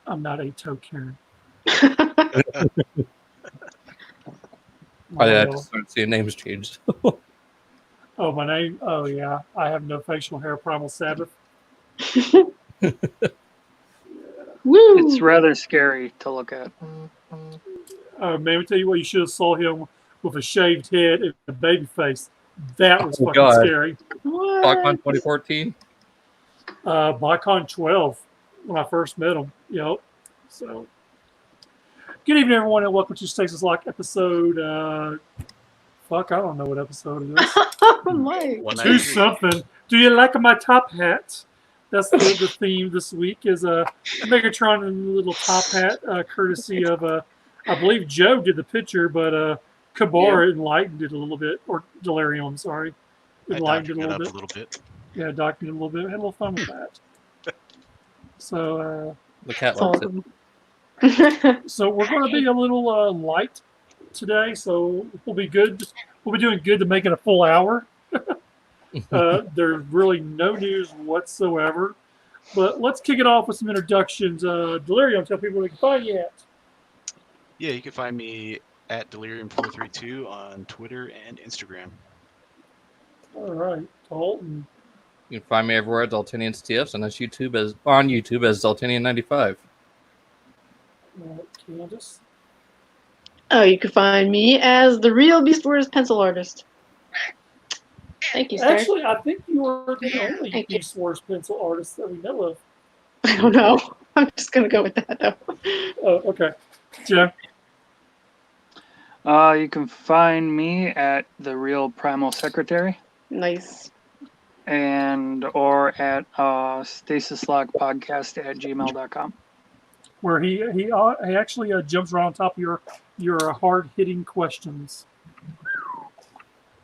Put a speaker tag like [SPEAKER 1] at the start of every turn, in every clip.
[SPEAKER 1] I'm not a toe Karen.
[SPEAKER 2] I just started seeing names changed.
[SPEAKER 1] Oh, my name? Oh, yeah. I have no facial hair, Primal Sabbath.
[SPEAKER 3] Woo!
[SPEAKER 4] It's rather scary to look at.
[SPEAKER 1] Man, let me tell you what, you should have saw him with a shaved head and a baby face. That was fucking
[SPEAKER 2] God.
[SPEAKER 1] scary.
[SPEAKER 2] BlacKon 2014?
[SPEAKER 1] BlacKon 12, when I first met him. Yep. So, good evening, everyone, and welcome to Stasis Lock episode. Fuck, I don't know what episode it is.
[SPEAKER 3] Oh,
[SPEAKER 1] 2 something. Do you like my top hat? That's the theme this week is a Megatron and a little top hat, courtesy of I believe Joe did the picture, but Kabar enlightened it a little bit, or Delirium. I'm sorry, enlightened it a little bit. Yeah, documented a little bit. Had a little fun with that. So
[SPEAKER 2] the cat likes it.
[SPEAKER 1] So we're going to be a little light today, so we'll be good. We'll be doing good to make it a full hour. There's really no news whatsoever. But let's kick it off with some introductions. Delirium, tell people where they can find you at.
[SPEAKER 5] Yeah, you can find me at Delirium432 on Twitter and Instagram.
[SPEAKER 1] All right, Dalton.
[SPEAKER 2] You can find me everywhere at Daltonian's TFs and on YouTube as Daltonian95.
[SPEAKER 1] Candice.
[SPEAKER 3] Oh, you can find me as the real Beast Wars pencil artist. Thank you, sir.
[SPEAKER 1] Actually, I think you are the only Beast Wars pencil artist that we know of.
[SPEAKER 3] I don't know. I'm just going to go with that, though.
[SPEAKER 1] Oh, okay. Jeff?
[SPEAKER 4] You can find me at the Real Primal Secretary.
[SPEAKER 3] Nice.
[SPEAKER 4] Or at stasislockpodcast@gmail.com.
[SPEAKER 1] Where he actually jumps right on top of your hard hitting questions.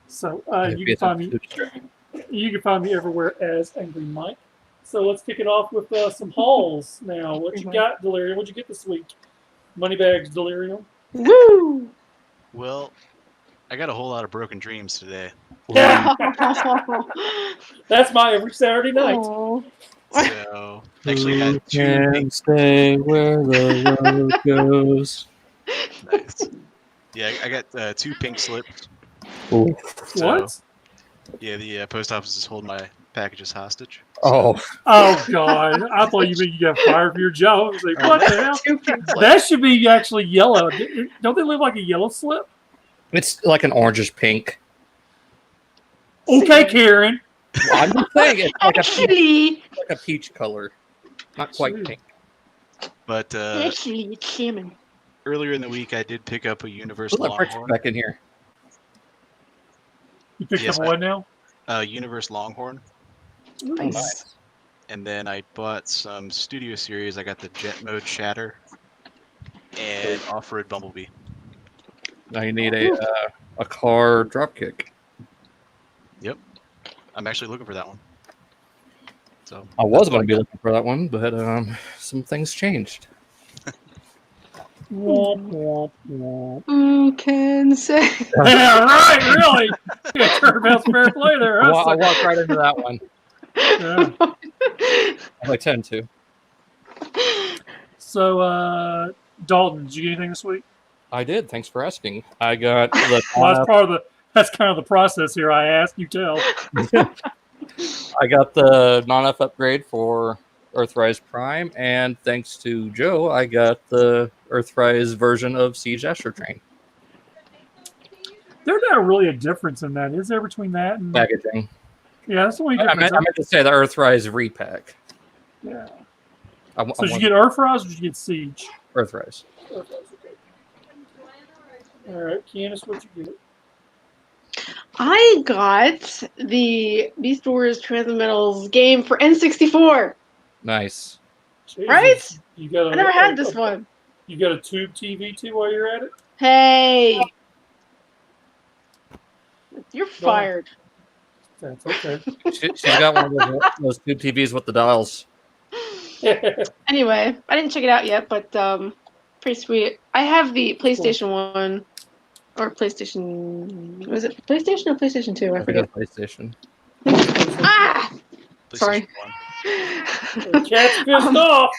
[SPEAKER 1] So you can find me everywhere as Angry Mike. So let's kick it off with some hauls now. What you got, Delirium? What'd you get this week? Moneybags, Delirium.
[SPEAKER 3] Woo!
[SPEAKER 5] Well, I got a whole lot of broken dreams today.
[SPEAKER 1] That's my every Saturday night.
[SPEAKER 3] Aww.
[SPEAKER 5] So actually had two
[SPEAKER 2] Can't stay where the road goes.
[SPEAKER 5] nice. Yeah, I got 2 pink slips.
[SPEAKER 2] Ooh.
[SPEAKER 5] So,
[SPEAKER 1] What?
[SPEAKER 5] Yeah, the post office is holding my packages hostage.
[SPEAKER 2] Oh,
[SPEAKER 1] God! I thought you meant you got fired from your job. I was like, what the hell? That should be actually yellow. Don't they live like a yellow slip?
[SPEAKER 2] it's like an orangish pink.
[SPEAKER 1] Okay, Karen.
[SPEAKER 2] I'm just saying it's like
[SPEAKER 3] Actually,
[SPEAKER 2] a peach color, not quite
[SPEAKER 1] Sweet.
[SPEAKER 2] pink.
[SPEAKER 5] But
[SPEAKER 3] it's salmon.
[SPEAKER 5] earlier in the week, I did pick up a Universe
[SPEAKER 2] Put that French
[SPEAKER 5] Longhorn.
[SPEAKER 2] back in here.
[SPEAKER 1] You picked
[SPEAKER 5] Yes,
[SPEAKER 1] up what now?
[SPEAKER 5] Universe Longhorn.
[SPEAKER 3] Nice.
[SPEAKER 5] And then I bought some Studio Series. I got the Jet Mode Shatter and Off-Road Bumblebee.
[SPEAKER 2] Now you need a car dropkick.
[SPEAKER 5] Yep. I'm actually looking for that one. So
[SPEAKER 2] I was going to be looking for that one, but some things changed.
[SPEAKER 1] Womp, womp, womp.
[SPEAKER 3] Who can say?
[SPEAKER 1] Yeah, right, really. Yeah, turnabout's fair play there.
[SPEAKER 2] I
[SPEAKER 1] Huh?
[SPEAKER 2] walked right into that one.
[SPEAKER 1] Yeah.
[SPEAKER 2] I tend to.
[SPEAKER 1] So, Dalton, did you get anything this week?
[SPEAKER 2] I did. Thanks for asking. I got the.
[SPEAKER 1] Well, that's kind of the process here. I ask, you tell.
[SPEAKER 2] I got the non-F upgrade for Earthrise Prime, and thanks to Joe, I got the Earthrise version of Siege Astro Train.
[SPEAKER 1] There's not really a difference in that, is there, between that and
[SPEAKER 2] Packaging.
[SPEAKER 1] Yeah, that's the only
[SPEAKER 2] I
[SPEAKER 1] difference.
[SPEAKER 2] meant to say the Earthrise repack.
[SPEAKER 1] Yeah.
[SPEAKER 2] I
[SPEAKER 1] So did you get Earthrise or did you get Siege?
[SPEAKER 2] Earthrise.
[SPEAKER 1] Earthrise, okay. All right, Candice, what'd you get?
[SPEAKER 3] I got the Beast Wars Transmetals game for N64.
[SPEAKER 2] Nice.
[SPEAKER 1] Jesus.
[SPEAKER 3] Right?
[SPEAKER 1] You got
[SPEAKER 3] I never had this one.
[SPEAKER 1] You got a tube TV too while you're at it?
[SPEAKER 3] Hey. You're fired.
[SPEAKER 1] That's okay.
[SPEAKER 2] She's got one of those tube TVs with the dials.
[SPEAKER 3] Anyway, I didn't check it out yet, but pretty sweet. I have the PlayStation 1 or PlayStation. Was it PlayStation or PlayStation 2? I forget.
[SPEAKER 2] PlayStation.
[SPEAKER 3] Ah!
[SPEAKER 5] PlayStation
[SPEAKER 3] Sorry.
[SPEAKER 5] 1.
[SPEAKER 1] The cat's pissed off.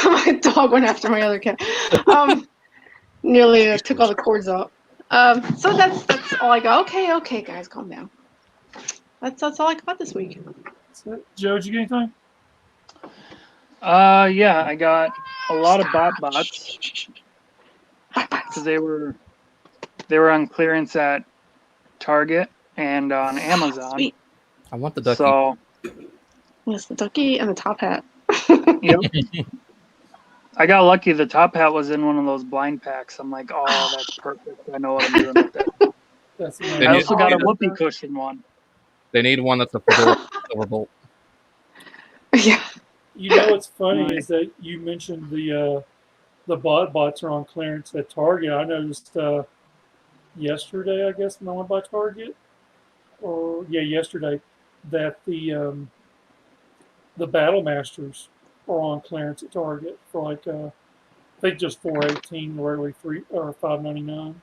[SPEAKER 3] My dog went after my other cat. Nearly took all the cords out. So that's all I got. Okay, guys, calm down. That's all I got this week.
[SPEAKER 1] So, Joe, did you get anything?
[SPEAKER 4] Yeah, I got a lot of bots because they were on clearance at Target and on Amazon.
[SPEAKER 3] Sweet.
[SPEAKER 2] I want the ducky.
[SPEAKER 4] So
[SPEAKER 3] Yes, the ducky and the top hat.
[SPEAKER 4] yep. I got lucky. The top hat was in one of those blind packs. I'm like, oh, that's perfect. I know what I'm doing with that.
[SPEAKER 1] That's
[SPEAKER 2] They
[SPEAKER 4] I
[SPEAKER 2] need-
[SPEAKER 4] also got a whoopee cushion one.
[SPEAKER 2] They need one that's a Fedora Silverbolt.
[SPEAKER 3] Yeah.
[SPEAKER 1] You know what's funny
[SPEAKER 4] Right.
[SPEAKER 1] is that you mentioned the bots are on clearance at Target. I noticed yesterday, I guess, when I went by Target, yesterday, that the Battle Masters are on clearance at Target for like I think just $4.18, rarely $3 or $5.99.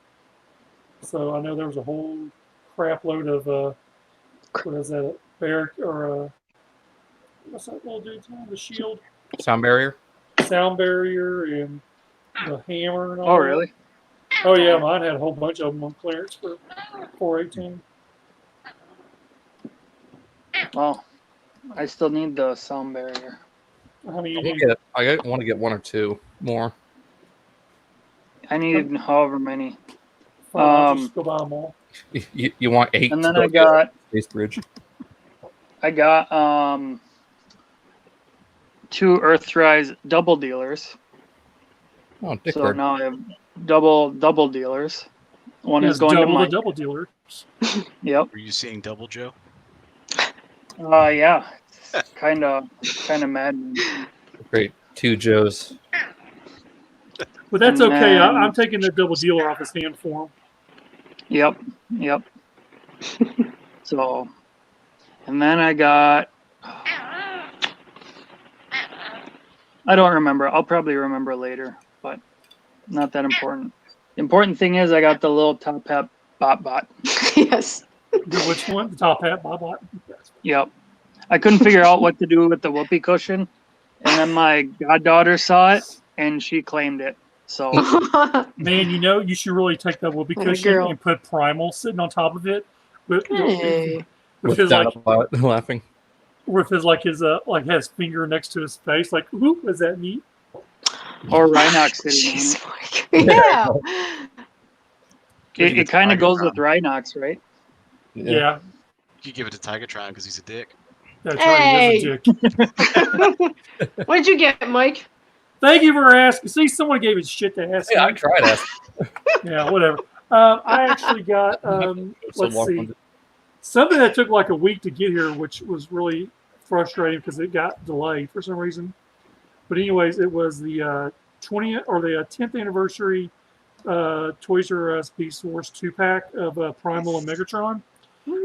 [SPEAKER 1] So I know there was a whole crap load of what is that, bear or what's that little dude's name? The shield,
[SPEAKER 2] Sound barrier?
[SPEAKER 1] sound barrier, and the hammer and all.
[SPEAKER 4] Oh,
[SPEAKER 1] that.
[SPEAKER 4] really?
[SPEAKER 1] Oh yeah, mine had a whole bunch of them on clearance for $4.18.
[SPEAKER 4] Well, I still need the sound barrier.
[SPEAKER 1] How many
[SPEAKER 2] I
[SPEAKER 1] you
[SPEAKER 2] want
[SPEAKER 1] need?
[SPEAKER 2] to get one or two more.
[SPEAKER 4] I need however many.
[SPEAKER 1] Fine, I'll just go buy them all.
[SPEAKER 2] You want 8?
[SPEAKER 4] And then
[SPEAKER 2] to
[SPEAKER 4] I
[SPEAKER 2] build
[SPEAKER 4] got
[SPEAKER 2] the Space Bridge.
[SPEAKER 4] 2 Earthrise double dealers.
[SPEAKER 2] Oh, dick
[SPEAKER 4] So
[SPEAKER 2] bird.
[SPEAKER 4] now I have double dealers. One
[SPEAKER 1] Yeah,
[SPEAKER 4] is going to
[SPEAKER 1] double the
[SPEAKER 4] Mike.
[SPEAKER 1] double dealer.
[SPEAKER 4] Yep.
[SPEAKER 5] Were you seeing double, Joe?
[SPEAKER 4] Yeah. It's kind of maddening.
[SPEAKER 2] Great. 2 Joes.
[SPEAKER 1] But that's
[SPEAKER 4] And
[SPEAKER 1] okay.
[SPEAKER 4] then-
[SPEAKER 1] I'm taking the double dealer off his hand for him.
[SPEAKER 4] Yep. So, and then I got. I don't remember. I'll probably remember later, but not that important. The important thing is I got the little top hat bot.
[SPEAKER 3] Yes.
[SPEAKER 1] Which one? The top hat, bot.
[SPEAKER 4] Yep. I couldn't figure out what to do with the whoopee cushion, and then my goddaughter saw it and she claimed it. So
[SPEAKER 1] Man, you should really take that whoopee
[SPEAKER 3] Like a
[SPEAKER 1] cushion
[SPEAKER 3] girl.
[SPEAKER 1] and put Primal sitting on top of it with,
[SPEAKER 3] Hey.
[SPEAKER 1] with his like
[SPEAKER 2] Dinobot laughing.
[SPEAKER 1] with his his finger next to his face. Like, ooh, is that neat?
[SPEAKER 4] or Rhinox sitting on
[SPEAKER 3] Jeez,
[SPEAKER 4] it.
[SPEAKER 3] Mike. Yeah.
[SPEAKER 4] It kind of goes with Rhinox, right?
[SPEAKER 1] Yeah.
[SPEAKER 5] You give it to Tigatron because he's a dick.
[SPEAKER 1] That's right. He is
[SPEAKER 3] Hey.
[SPEAKER 1] a dick.
[SPEAKER 3] What did you get, Mike?
[SPEAKER 1] Thank you for asking. See, someone gave his shit to ask
[SPEAKER 2] Yeah, I
[SPEAKER 1] me.
[SPEAKER 2] tried it.
[SPEAKER 1] Yeah, whatever. I actually got let's see, something that took like a week to get here, which was really frustrating because it got delayed for some reason. But anyways, it was the 20th or the 10th anniversary Toys R Us Beast Wars 2-pack of Primal and Megatron.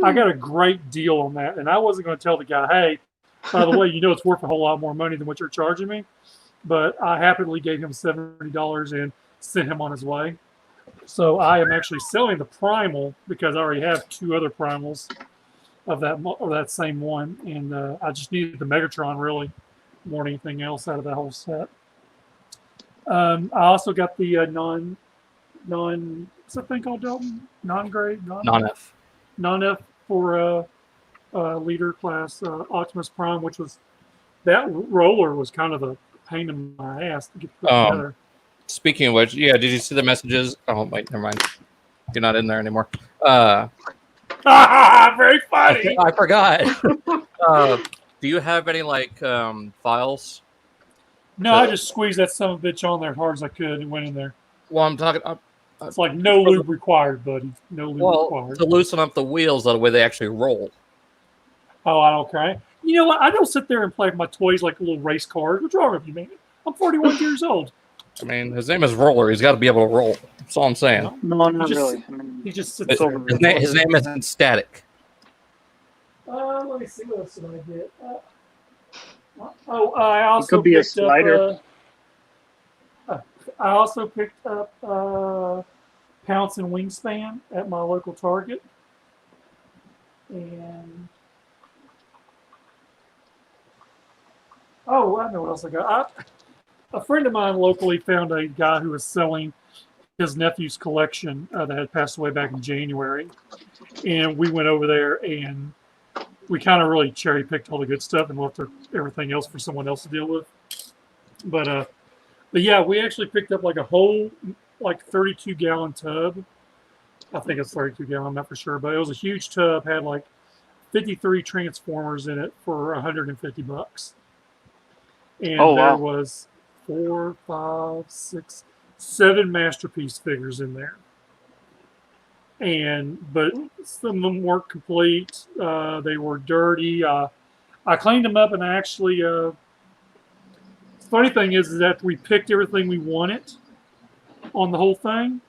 [SPEAKER 1] I got a great deal on that, and I wasn't going to tell the guy, hey, by the way, it's worth a whole lot more money than what you're charging me. But I happily gave him $70 and sent him on his way. So I am actually selling the Primal because I already have 2 other Primals of that same one, and I just needed the Megatron really more than anything else out of that whole set. I also got the what's that thing called, Dalton? Non-grade,
[SPEAKER 2] Non-F.
[SPEAKER 1] non-F for leader class Optimus Prime, which was that roller was kind of a pain in my ass to get put together.
[SPEAKER 2] Speaking of which, yeah, did you see the messages? Oh, wait, never mind. You're not in there anymore.
[SPEAKER 1] Very funny.
[SPEAKER 2] I forgot. Do you have any files?
[SPEAKER 1] No, I just squeezed that son of a bitch on there as hard as I could and went in there.
[SPEAKER 2] Well, I'm talking.
[SPEAKER 1] It's like no lube required, buddy. No lube required.
[SPEAKER 2] To loosen up the wheels, that way they actually roll.
[SPEAKER 1] Oh, I don't care. You know what? I don't sit there and play with my toys like little race cars. What's wrong with you, man? I'm 41 years old.
[SPEAKER 2] I mean, his name is Roller. He's got to be able to roll. That's all I'm saying.
[SPEAKER 4] No, not
[SPEAKER 1] Just-
[SPEAKER 4] really. I mean,
[SPEAKER 1] He just sits
[SPEAKER 4] over
[SPEAKER 1] there.
[SPEAKER 2] His name isn't Static.
[SPEAKER 1] Let me see what else did I get. I also
[SPEAKER 4] could be a
[SPEAKER 1] picked
[SPEAKER 4] slider.
[SPEAKER 1] I also picked up Pounce and Wingspan at my local Target, and Oh, I know what else I got. A friend of mine locally found a guy who was selling his nephew's collection that had passed away back in January. And we went over there and we kind of really cherry picked all the good stuff and left everything else for someone else to deal with. But yeah, we actually picked up like a whole 32-gallon tub. I think it's 32 gallon, I'm not for sure, but it was a huge tub, had like 53 transformers in it for $150. And
[SPEAKER 4] Oh,
[SPEAKER 1] there
[SPEAKER 4] wow.
[SPEAKER 1] was 4, 5, 6, 7 masterpiece figures in there. But some of them weren't complete. They were dirty. I cleaned them up, and I actually. The funny thing is that we picked everything we wanted on the whole thing,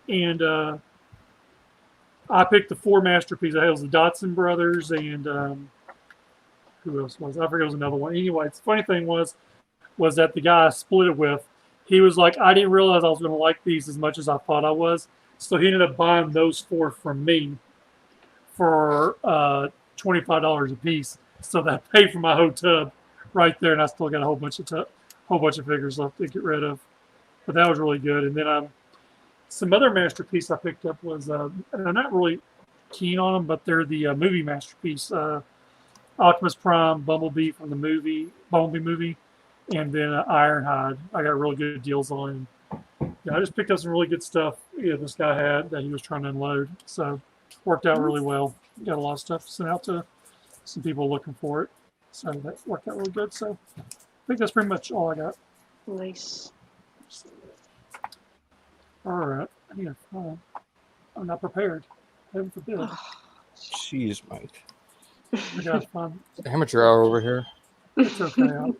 [SPEAKER 1] and I picked the 4 masterpieces. I had the Dotson brothers, and who else was? I forget. It was another one. Anyway, the funny thing was that the guy I split it with, he was like, I didn't realize I was going to like these as much as I thought I was. So he ended up buying those 4 from me for $25 a piece. So that paid for my whole tub right there, and I still got a whole bunch of figures left to get rid of. But that was really good. And then some other masterpiece I picked up was, and I'm not really keen on them, but they're the movie masterpiece. Optimus Prime, Bumblebee from the Bumblebee movie, and then Ironhide. I got really good deals on. Yeah, I just picked up some really good stuff. Yeah, this guy had that he was trying to unload, so worked out really well. Got a lot of stuff sent out to some people looking for it, so that worked out really good. So I think that's pretty much all I got.
[SPEAKER 3] Nice.
[SPEAKER 1] All right, yeah, I'm not prepared. Heaven forbid.
[SPEAKER 2] Jeez, Mike.
[SPEAKER 1] I got to find.
[SPEAKER 2] Amateur hour over here.
[SPEAKER 1] It's okay.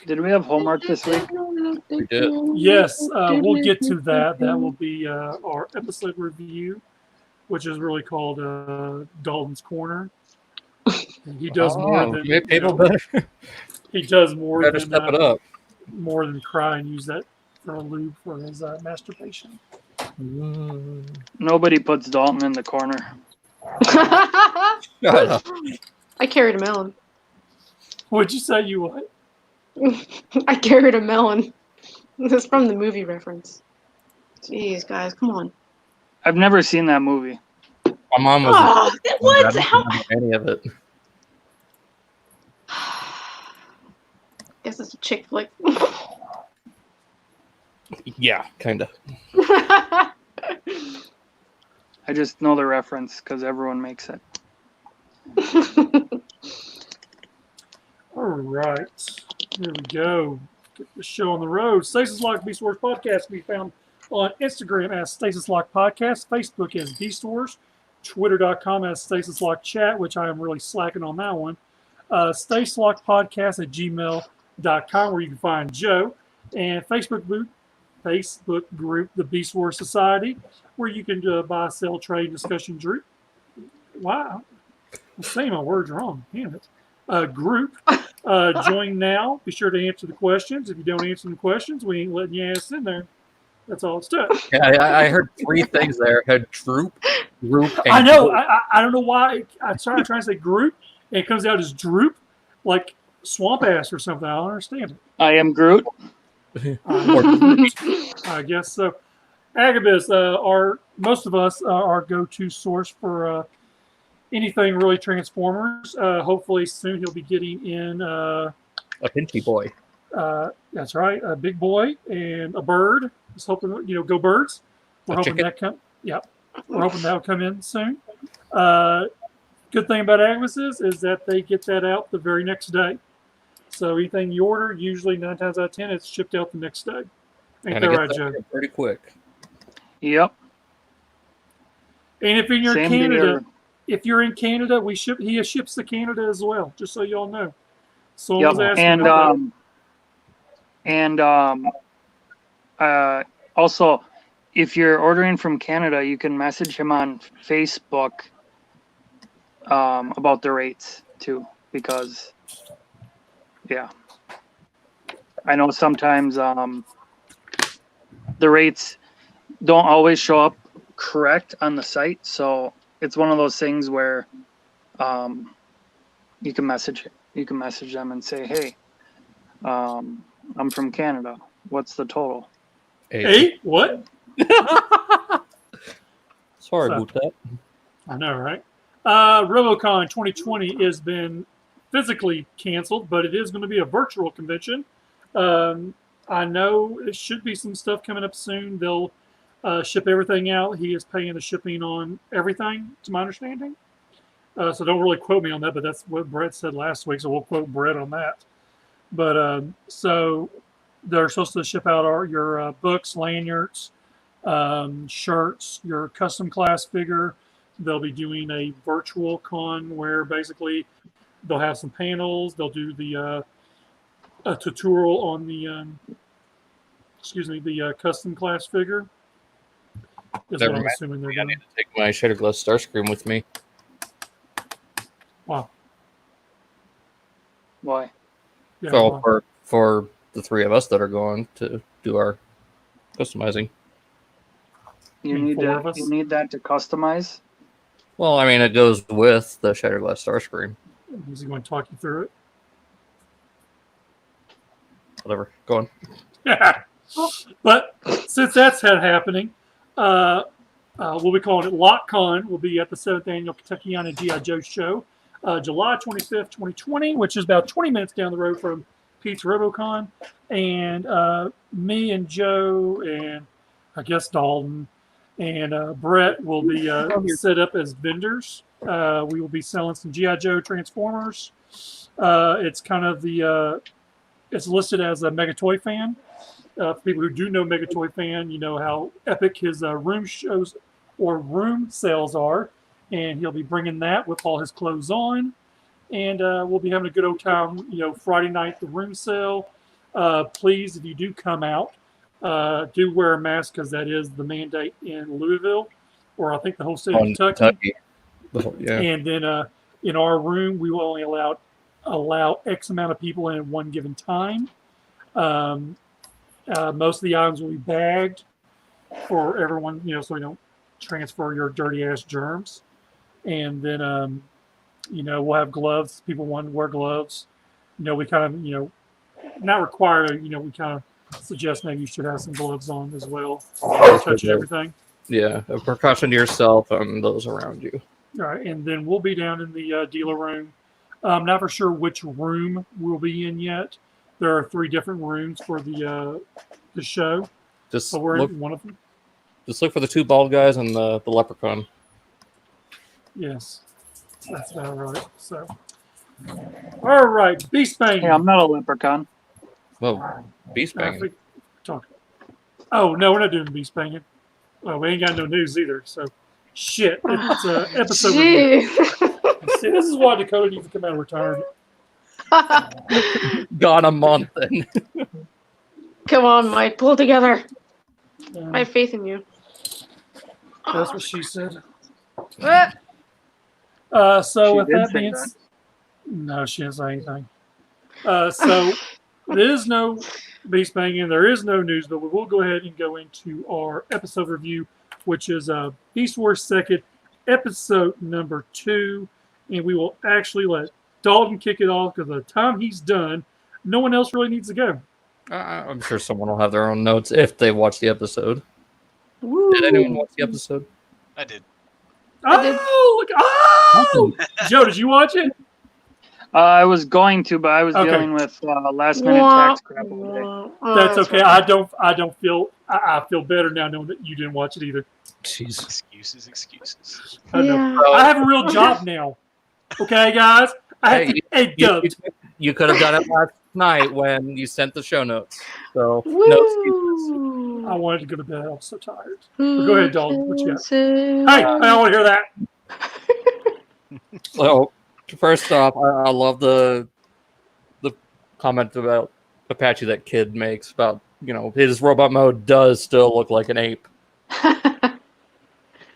[SPEAKER 4] Did we have homework this week?
[SPEAKER 2] We did.
[SPEAKER 1] Yes, we'll get to that. That will be our episode review, which is really called Dalton's Corner. And he does more than he does more
[SPEAKER 2] Better
[SPEAKER 1] than
[SPEAKER 2] step it up.
[SPEAKER 1] more than cry and use that for a lube for his masturbation.
[SPEAKER 4] Nobody puts Dalton in the corner.
[SPEAKER 2] Shut up.
[SPEAKER 3] I carried a melon.
[SPEAKER 1] What'd you say? You what?
[SPEAKER 3] I carried a melon. This is from the movie reference. Jeez, guys, come on.
[SPEAKER 4] I've never seen that movie.
[SPEAKER 2] My mom was.
[SPEAKER 3] What?
[SPEAKER 2] I don't
[SPEAKER 3] How?
[SPEAKER 2] remember any of it.
[SPEAKER 3] Guess it's a chick flick.
[SPEAKER 2] Yeah, kind of.
[SPEAKER 4] I just know the reference because everyone makes it.
[SPEAKER 1] All right, here we go. Get the show on the road. Stasis Lock Beast Wars Podcast can be found on Instagram as Stasis Lock Podcast, Facebook as Beast Wars, Twitter.com as Stasis Lock Chat, which I am really slacking on that one. Stasis Lock Podcast at gmail.com, where you can find Joe, and Facebook group, the Beast Wars Society, where you can buy, sell, trade, discussion group. Wow, I'm saying my words wrong. Damn it. Group. Join now. Be sure to answer the questions. If you don't answer the questions, we ain't letting your ass in there. That's all it's done.
[SPEAKER 2] Yeah, I heard 3 things there. I had group, and
[SPEAKER 1] I know.
[SPEAKER 2] group.
[SPEAKER 1] I don't know why. I'm trying to say group, and it comes out as droop, like swamp ass or something. I don't understand it.
[SPEAKER 4] I am Groot.
[SPEAKER 1] I guess so. Agabus, most of us our go-to source for anything really Transformers. Hopefully soon he'll be getting in
[SPEAKER 2] A Pinchy boy.
[SPEAKER 1] That's right, a big boy and a bird. Just hoping, go birds. We're hoping
[SPEAKER 2] chicken?
[SPEAKER 1] that come. Yeah, we're hoping that'll come in soon. Good thing about Agabus is that they get that out the very next day. So anything you order, usually 9 times out of 10, it's shipped out the next day. Ain't that right, Joe?
[SPEAKER 2] Pretty quick.
[SPEAKER 4] Yep.
[SPEAKER 1] And if you're in
[SPEAKER 4] Same
[SPEAKER 1] Canada,
[SPEAKER 4] here.
[SPEAKER 1] if you're in Canada, he ships to Canada as well. Just so y'all know. So
[SPEAKER 4] Yep. Also, if you're ordering from Canada, you can message him on Facebook about the rates too, because I know sometimes the rates don't always show up correct on the site, so it's one of those things where you can message You can message them and say, "Hey, I'm from Canada. What's the total?"
[SPEAKER 1] 8? What?
[SPEAKER 2] Sorry
[SPEAKER 1] So-
[SPEAKER 2] about that.
[SPEAKER 1] I know, right? Robocon 2020 has been physically canceled, but it is going to be a virtual convention. I know it should be some stuff coming up soon. They'll ship everything out. He is paying the shipping on everything, to my understanding. So don't really quote me on that, but that's what Brett said last week, so we'll quote Brett on that. But so they're supposed to ship out your books, lanyards, shirts, your custom class figure. They'll be doing a virtual con where basically they'll have some panels. They'll do the a tutorial on the custom class figure. Is
[SPEAKER 2] Never
[SPEAKER 1] what I'm
[SPEAKER 2] mind.
[SPEAKER 1] assuming they're
[SPEAKER 2] I
[SPEAKER 1] doing.
[SPEAKER 2] need to take my Shader Glass Starscream with me.
[SPEAKER 1] Wow.
[SPEAKER 4] Why?
[SPEAKER 1] Yeah,
[SPEAKER 2] Well,
[SPEAKER 1] wow.
[SPEAKER 2] for the three of us that are going to do our customizing.
[SPEAKER 4] You
[SPEAKER 1] mean
[SPEAKER 4] need
[SPEAKER 1] 4 of us?
[SPEAKER 4] you need that to customize.
[SPEAKER 2] Well, I mean, it goes with the Shader Glass Starscream.
[SPEAKER 1] Is he going to talk you through it?
[SPEAKER 2] Whatever. Go on.
[SPEAKER 1] But since that's happening, we'll be calling it LockCon. We'll be at the 7th Annual Kentuckiana G.I. Joe Show, July 25th, 2020, which is about 20 minutes down the road from Pete's Robocon. And me and Joe and I guess Dalton and Brett will be set up as vendors. We will be selling some G.I. Joe Transformers. It's kind of it's listed as a Mega Toy Fan. For people who do know Mega Toy Fan, you know how epic his room shows or room sales are. And he'll be bringing that with all his clothes on. And we'll be having a good old time, Friday night, the room sale. Please, if you do come out, do wear a mask because that is the mandate in Louisville, or I think the whole state of Kentucky.
[SPEAKER 2] Yeah.
[SPEAKER 1] And then in our room, we will only allow X amount of people in at one given time. Most of the items will be bagged for everyone, so we don't transfer your dirty ass germs. And then, we'll have gloves. People want to wear gloves. We kind of, not required. We kind of suggest maybe you should have some gloves on as well. Touching everything.
[SPEAKER 2] Yeah, a precaution to yourself and those around you.
[SPEAKER 1] All right, and then we'll be down in the dealer room. I'm not for sure which room we'll be in yet. There are 3 different rooms for the show.
[SPEAKER 2] Just
[SPEAKER 1] So we're
[SPEAKER 2] look,
[SPEAKER 1] in one of them.
[SPEAKER 2] just look for the 2 bald guys and the leprechaun.
[SPEAKER 1] Yes, that's about right. So, all right, Beast Bang.
[SPEAKER 4] Hey, I'm not a leprechaun.
[SPEAKER 2] Whoa, beast banging.
[SPEAKER 1] Oh no, we're not doing Beast Banging. Well, we ain't got no news either. So, shit. It's episode review.
[SPEAKER 3] Gee.
[SPEAKER 1] See, this is why Dakota needs to come out of retirement.
[SPEAKER 2] Gone a month then.
[SPEAKER 3] Come on, Mike, pull together.
[SPEAKER 1] Um,
[SPEAKER 3] I have faith in you.
[SPEAKER 1] that's what she said.
[SPEAKER 3] Ah,
[SPEAKER 1] So
[SPEAKER 4] She
[SPEAKER 1] with
[SPEAKER 4] did
[SPEAKER 1] that
[SPEAKER 4] say
[SPEAKER 1] being
[SPEAKER 4] that.
[SPEAKER 1] no, she didn't say anything. So there is no Beast Banging. There is no news, but we will go ahead and go into our episode review, which is Beast Wars 2nd, episode number 2. And we will actually let Dalton kick it off because by the time he's done, no one else really needs to go.
[SPEAKER 2] I'm sure someone will have their own notes if they watch the episode.
[SPEAKER 3] woo.
[SPEAKER 2] Did anyone watch the episode?
[SPEAKER 5] I did.
[SPEAKER 3] I did.
[SPEAKER 1] Oh, look. Oh! Joe, did you watch it?
[SPEAKER 4] I was going to, but I was
[SPEAKER 1] Okay.
[SPEAKER 4] dealing with last minute tax crap all day.
[SPEAKER 3] Oh,
[SPEAKER 1] That's okay.
[SPEAKER 3] right.
[SPEAKER 1] I don't feel I feel better now knowing that you didn't watch it either.
[SPEAKER 2] Jeez.
[SPEAKER 5] Excuses.
[SPEAKER 1] I know.
[SPEAKER 3] Yeah.
[SPEAKER 1] I have a real job now. Okay, guys. I have
[SPEAKER 2] Hey,
[SPEAKER 1] to edit.
[SPEAKER 2] You could have done it last night when you sent the show notes. So no excuses.
[SPEAKER 3] Woo.
[SPEAKER 1] I wanted to go to bed. I was so tired. But go ahead, Dalton. What you got?
[SPEAKER 3] Hey,
[SPEAKER 1] Hey, I don't want to hear that.
[SPEAKER 2] So first off, I love the comment about Apache that Kid makes about his robot mode does still look like an ape,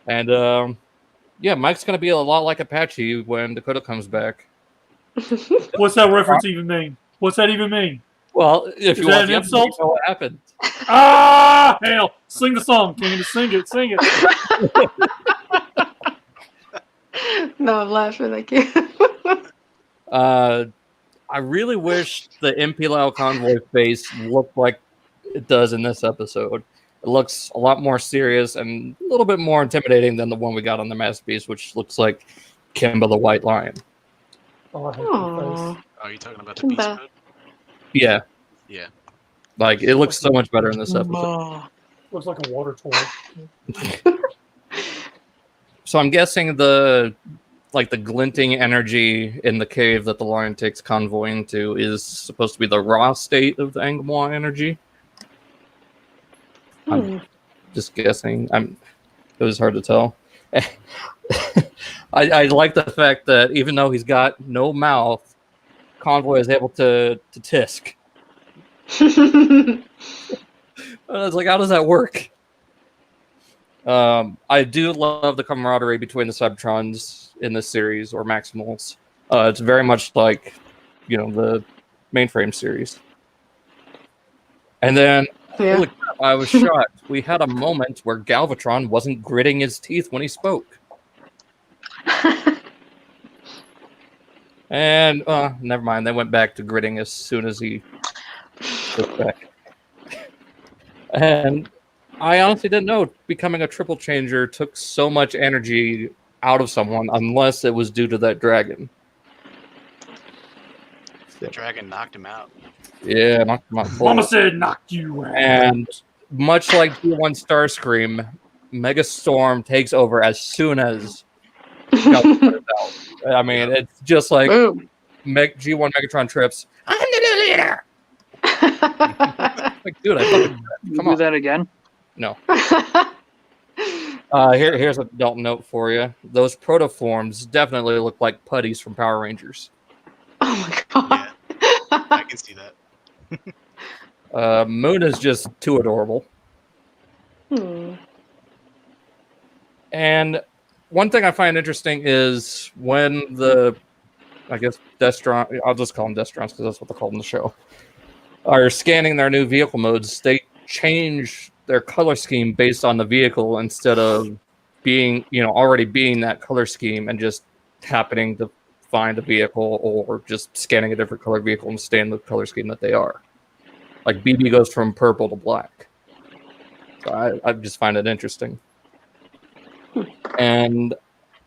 [SPEAKER 2] and yeah, Mike's gonna be a lot like Apache when Dakota comes back.
[SPEAKER 1] What's that reference even mean? What's that even mean?
[SPEAKER 2] Well, if
[SPEAKER 1] Is
[SPEAKER 2] you
[SPEAKER 1] that
[SPEAKER 2] want
[SPEAKER 1] an
[SPEAKER 2] the episode,
[SPEAKER 1] insult?
[SPEAKER 2] you know what happened.
[SPEAKER 1] Ah, hell. Sing the song, Candice. Sing it. Sing it.
[SPEAKER 3] No, I'm laughing. I can't.
[SPEAKER 2] I really wish the MP Lao convoy face looked like it does in this episode. It looks a lot more serious and a little bit more intimidating than the one we got on the Masterpiece, which looks like Kimba the White Lion.
[SPEAKER 1] Oh, I hate that
[SPEAKER 3] Aw.
[SPEAKER 1] face.
[SPEAKER 5] Are you talking about the beast
[SPEAKER 3] Kimba.
[SPEAKER 5] mode?
[SPEAKER 2] Yeah,
[SPEAKER 5] Yeah.
[SPEAKER 2] like it looks so much better in this episode.
[SPEAKER 3] Aw.
[SPEAKER 1] Looks like a water toy.
[SPEAKER 2] So I'm guessing the glinting energy in the cave that the lion takes convoy into is supposed to be the raw state of the Angmois energy. I'm just guessing. It was hard to tell. I like the fact that even though he's got no mouth, Convoy is able to tisk. I was like, how does that work? I do love the camaraderie between the Cybertrons in this series, or Maximals. It's very much like, the mainframe series. And then, holy crap, I was shocked. We had a moment where Galvatron wasn't gritting his teeth when he spoke. And, never mind. They went back to gritting as soon as he took back. And I honestly didn't know becoming a triple changer took so much energy out of someone unless it was due to that dragon.
[SPEAKER 5] The dragon knocked him out.
[SPEAKER 2] Yeah, knocked him out.
[SPEAKER 1] Mama said knock you out.
[SPEAKER 2] And much like G1 Starscream, Megastorm takes over as soon as Gal put it out. I mean, it's just like
[SPEAKER 3] Boom.
[SPEAKER 2] G1 Megatron trips. I'm the new leader! Like, dude, I fucking come
[SPEAKER 4] Do
[SPEAKER 2] on.
[SPEAKER 4] that again.
[SPEAKER 2] No. Here's a Dalton note for you. Those protoforms definitely look like putties from Power Rangers.
[SPEAKER 3] Oh my god.
[SPEAKER 5] Yeah, I can see that.
[SPEAKER 2] Moon is just too adorable. And one thing I find interesting is when Destron, I'll just call them Destrons because that's what they're called in the show, are scanning their new vehicle modes, they change their color scheme based on the vehicle instead of being, already being that color scheme and just happening to find a vehicle or just scanning a different color vehicle and stay in the color scheme that they are. Like BB goes from purple to black. So I just find it interesting. And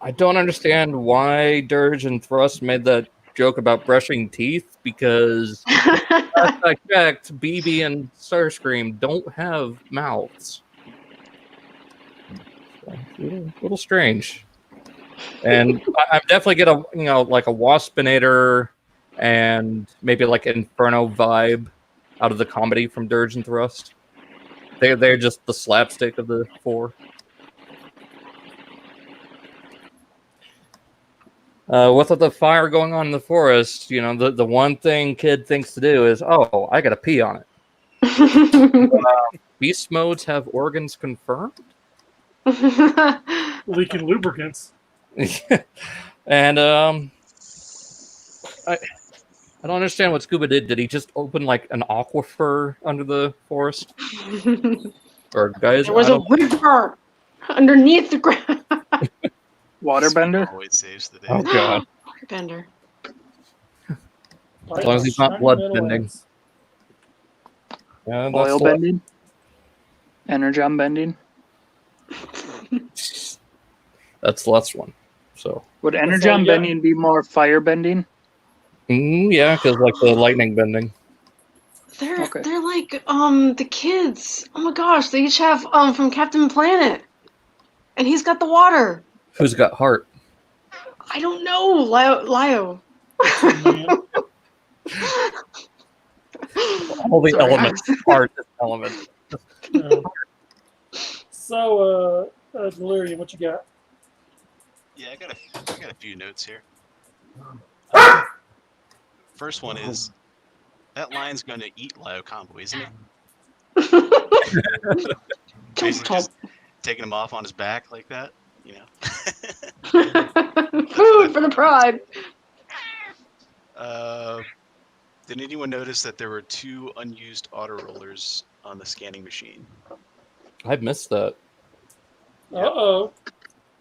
[SPEAKER 2] I don't understand why Dirge and Thrust made that joke about brushing teeth, because last I checked, BB and Starscream don't have mouths. So, a little strange. And I'm definitely get a like a Waspinator and maybe like Inferno vibe out of the comedy from Dirge and Thrust. They're just the slapstick of the four. With the fire going on in the forest, the one thing Kid thinks to do is, oh, I gotta pee on it. Beast modes have organs confirmed?
[SPEAKER 1] Leaking lubricants.
[SPEAKER 2] And I don't understand what Scuba did. Did he just open like an aquifer under the forest? Or guys,
[SPEAKER 3] There was a river underneath the ground.
[SPEAKER 4] Waterbender.
[SPEAKER 5] Always saves the day.
[SPEAKER 2] Oh god.
[SPEAKER 3] Waterbender.
[SPEAKER 2] As long as he's not blood bending. Yeah,
[SPEAKER 4] Oil bending. Energon bending.
[SPEAKER 2] That's the last one. So
[SPEAKER 4] Would energon bending be more fire bending?
[SPEAKER 2] yeah, because like the lightning bending.
[SPEAKER 3] They're
[SPEAKER 4] Okay.
[SPEAKER 3] they're like the kids. Oh my gosh, they each have from Captain Planet, and he's got the water.
[SPEAKER 2] Who's got heart?
[SPEAKER 3] I don't know, Lio.
[SPEAKER 2] All the
[SPEAKER 3] Sorry,
[SPEAKER 2] elements. Heart is element.
[SPEAKER 1] So, Delirium, what you got?
[SPEAKER 5] Yeah, I got a few notes here. First one is that lion's going to eat Lio Combo, isn't it? Basically just taking him off on his back like that,
[SPEAKER 3] Food for the pride.
[SPEAKER 5] Did anyone notice that there were 2 unused auto rollers on the scanning machine?
[SPEAKER 2] I missed that.
[SPEAKER 1] Uh-oh.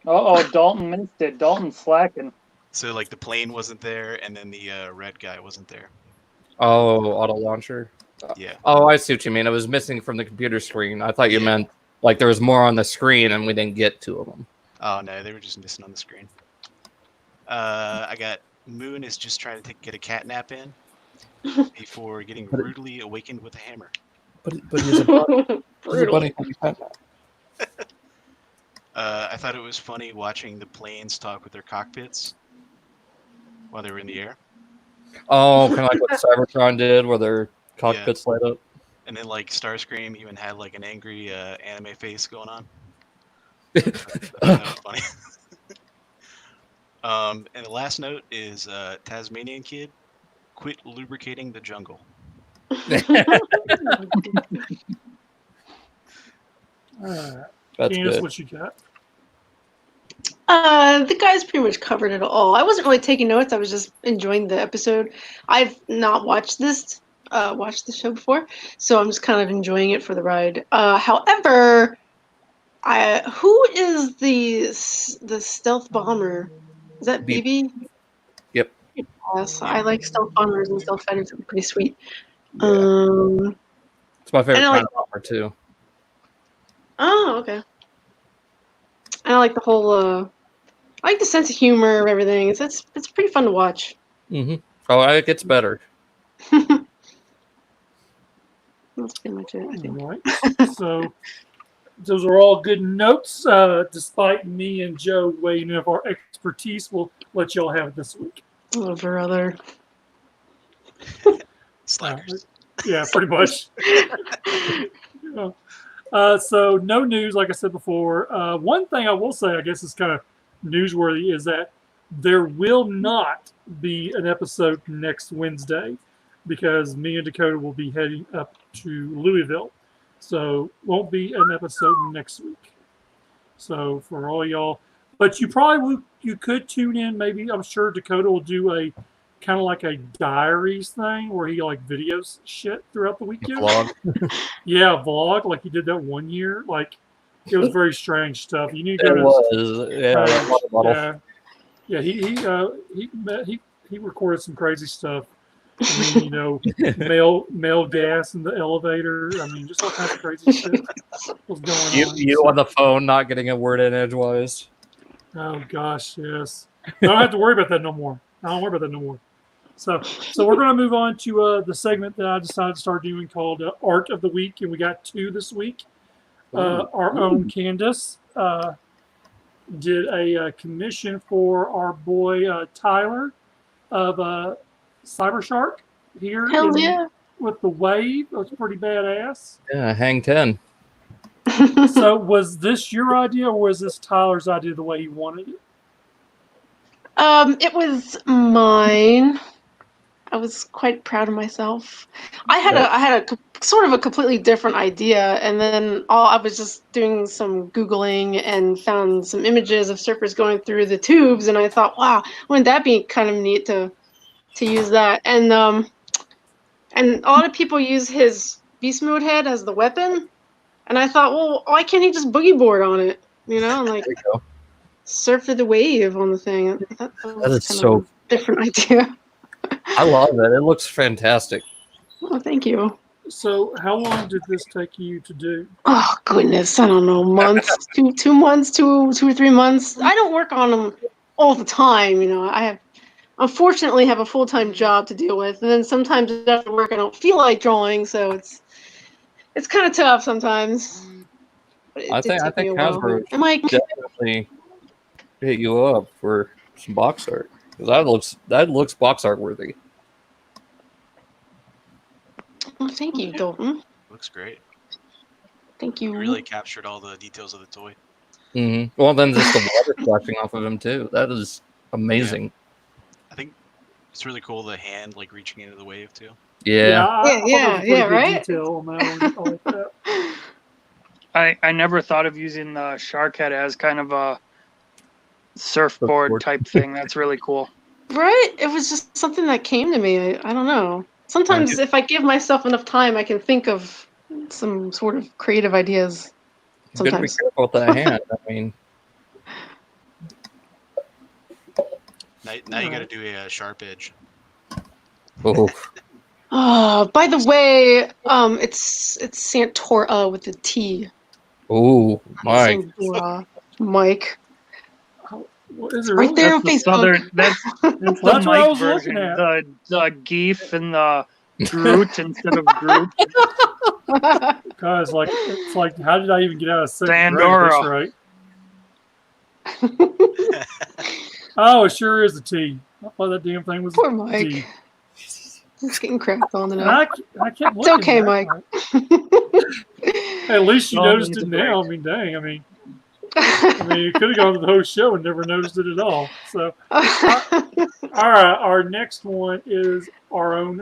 [SPEAKER 4] Uh-oh, Dalton missed it. Dalton's slacking.
[SPEAKER 5] So like the plane wasn't there, and then the red guy wasn't there.
[SPEAKER 2] Oh, auto launcher.
[SPEAKER 5] Yeah.
[SPEAKER 2] Oh, I see what you mean. It was missing from the computer screen. I thought you
[SPEAKER 5] Yeah.
[SPEAKER 2] meant like there was more on the screen and we didn't get two of them.
[SPEAKER 5] Oh no, they were just missing on the screen. I got Moon is just trying to get a cat nap in before getting rudely awakened with a hammer.
[SPEAKER 2] But he's a bunny. He's a
[SPEAKER 3] Brutal.
[SPEAKER 2] bunny.
[SPEAKER 5] I thought it was funny watching the planes talk with their cockpits while they were in the air,
[SPEAKER 2] Oh, kind of like what Cybertron did, where their cockpits light up.
[SPEAKER 5] and then like Starscream even had like an angry anime face going on. That was funny. And the last note is Tasmanian kid, quit lubricating the jungle.
[SPEAKER 1] Alright.
[SPEAKER 2] That's
[SPEAKER 1] Candice,
[SPEAKER 2] good.
[SPEAKER 1] what you got?
[SPEAKER 3] The guys pretty much covered it all. I wasn't really taking notes. I was just enjoying the episode. I've not watched the show before, so I'm just kind of enjoying it for the ride. However, who is the stealth bomber? Is that BB?
[SPEAKER 2] Yep.
[SPEAKER 3] Yes, I like stealth bombers and stealth fighters. They're pretty sweet.
[SPEAKER 2] Yeah. It's my favorite
[SPEAKER 3] and I
[SPEAKER 2] kind
[SPEAKER 3] like-
[SPEAKER 2] of bomber too.
[SPEAKER 3] Oh, okay. And I like the whole. I like the sense of humor of everything. It's pretty fun to watch.
[SPEAKER 2] Mm-hmm. Oh, it gets better.
[SPEAKER 3] That's pretty much it, I think.
[SPEAKER 1] All right. So those are all good notes. Despite me and Joe weighing in of our expertise, we'll let y'all have it this week.
[SPEAKER 3] Oh, brother.
[SPEAKER 5] Slackers.
[SPEAKER 1] Yeah, pretty much. Yeah. So no news, like I said before. One thing I will say, I guess, is kind of newsworthy, is that there will not be an episode next Wednesday because me and Dakota will be heading up to Louisville. So won't be an episode next week. So for all y'all, but you could tune in. Maybe I'm sure Dakota will do a kind of like a diaries thing where he like videos shit throughout the weekend.
[SPEAKER 2] Vlog.
[SPEAKER 1] Yeah, vlog like he did that one year. Like it was very strange stuff. You need to go
[SPEAKER 2] It
[SPEAKER 1] to
[SPEAKER 2] was. Yeah. that water bottle.
[SPEAKER 1] yeah. He recorded some crazy stuff. I mean, you know, male gas in the elevator. I mean, just all kinds of crazy shit was going on.
[SPEAKER 2] You
[SPEAKER 1] So-
[SPEAKER 2] on the phone not getting a word in edgewise.
[SPEAKER 1] Oh gosh, yes. I don't have to worry about that no more. I don't worry about that no more. So we're going to move on to the segment that I decided to start doing called Art of the Week, and we got two this week. Our own Candice did a commission for our boy Tyler of Cybershark here
[SPEAKER 3] Hell yeah.
[SPEAKER 1] with the wave. That's pretty badass.
[SPEAKER 2] Yeah, hang 10.
[SPEAKER 1] So was this your idea or was this Tyler's idea the way he wanted it?
[SPEAKER 3] It was mine. I was quite proud of myself. I had a sort of a completely different idea, and then I was just doing some Googling and found some images of surfers going through the tubes, and I thought, wow, wouldn't that be kind of neat to use that? And a lot of people use his beast mode head as the weapon, and I thought, well, why can't he just boogie board on it? You know, and like
[SPEAKER 2] There you go.
[SPEAKER 3] surf the wave on the thing. That was
[SPEAKER 2] is
[SPEAKER 3] kind
[SPEAKER 2] so-
[SPEAKER 3] of a different idea.
[SPEAKER 2] I love it. It looks fantastic.
[SPEAKER 3] Oh, thank you.
[SPEAKER 1] So how long did this take you to do?
[SPEAKER 3] Oh goodness, I don't know, months, 2 months, 2 or 3 months. I don't work on them all the time, you know. I unfortunately have a full-time job to deal with, and then sometimes after work I don't feel like drawing, so it's kind of tough sometimes. But it
[SPEAKER 2] I
[SPEAKER 3] did
[SPEAKER 2] think
[SPEAKER 3] take me a while.
[SPEAKER 2] Hasbro
[SPEAKER 3] I'm like,
[SPEAKER 2] definitely hit you up for some box art because that looks box art worthy.
[SPEAKER 3] oh, thank you, Dalton.
[SPEAKER 5] Looks great.
[SPEAKER 3] Thank you.
[SPEAKER 5] You really captured all the details of the toy.
[SPEAKER 2] Mm-hmm. Well, then just the water splashing off of him too. That is amazing.
[SPEAKER 5] I think it's really cool the hand like reaching into the wave too.
[SPEAKER 2] Yeah.
[SPEAKER 1] I thought
[SPEAKER 3] Yeah,
[SPEAKER 1] that was pretty good
[SPEAKER 3] right?
[SPEAKER 1] detail on that one. I like that.
[SPEAKER 4] I never thought of using the shark head as kind of a surfboard
[SPEAKER 2] Surfboard.
[SPEAKER 4] type thing. That's really cool.
[SPEAKER 3] Right? It was just something that came to me. I don't know. Sometimes if I give myself enough time, I can think of some sort of creative ideas.
[SPEAKER 2] Got to be
[SPEAKER 3] Sometimes.
[SPEAKER 2] careful with that hand. I mean,
[SPEAKER 5] Now you got to do a sharp edge.
[SPEAKER 2] Oh,
[SPEAKER 3] Oh, by the way, it's Sandora with the T.
[SPEAKER 2] oh, Mike.
[SPEAKER 3] Sandora. Mike.
[SPEAKER 1] What is it
[SPEAKER 3] Right
[SPEAKER 1] really?
[SPEAKER 3] there on
[SPEAKER 4] That's the
[SPEAKER 3] Facebook.
[SPEAKER 4] southern. That's
[SPEAKER 1] Well,
[SPEAKER 4] the
[SPEAKER 1] that's what I
[SPEAKER 4] Mike
[SPEAKER 1] was
[SPEAKER 4] version.
[SPEAKER 1] looking at.
[SPEAKER 4] The geef and the Groot instead of Groot.
[SPEAKER 1] God, it's like, how did I even get out of second grade?
[SPEAKER 4] Sandora.
[SPEAKER 1] That's right. Oh, it sure is a T. I thought that damn thing was
[SPEAKER 3] Poor
[SPEAKER 1] a
[SPEAKER 3] Mike.
[SPEAKER 1] T.
[SPEAKER 3] He's getting cracked on
[SPEAKER 1] And
[SPEAKER 3] enough.
[SPEAKER 1] I kept
[SPEAKER 3] It's
[SPEAKER 1] looking
[SPEAKER 3] okay,
[SPEAKER 1] at
[SPEAKER 3] Mike.
[SPEAKER 1] it. At least you
[SPEAKER 4] Well,
[SPEAKER 1] noticed it
[SPEAKER 4] it's
[SPEAKER 1] now.
[SPEAKER 4] right.
[SPEAKER 1] I mean, dang. I mean, you could have gone to the whole show and never noticed it at all. So, all right, our next one is our own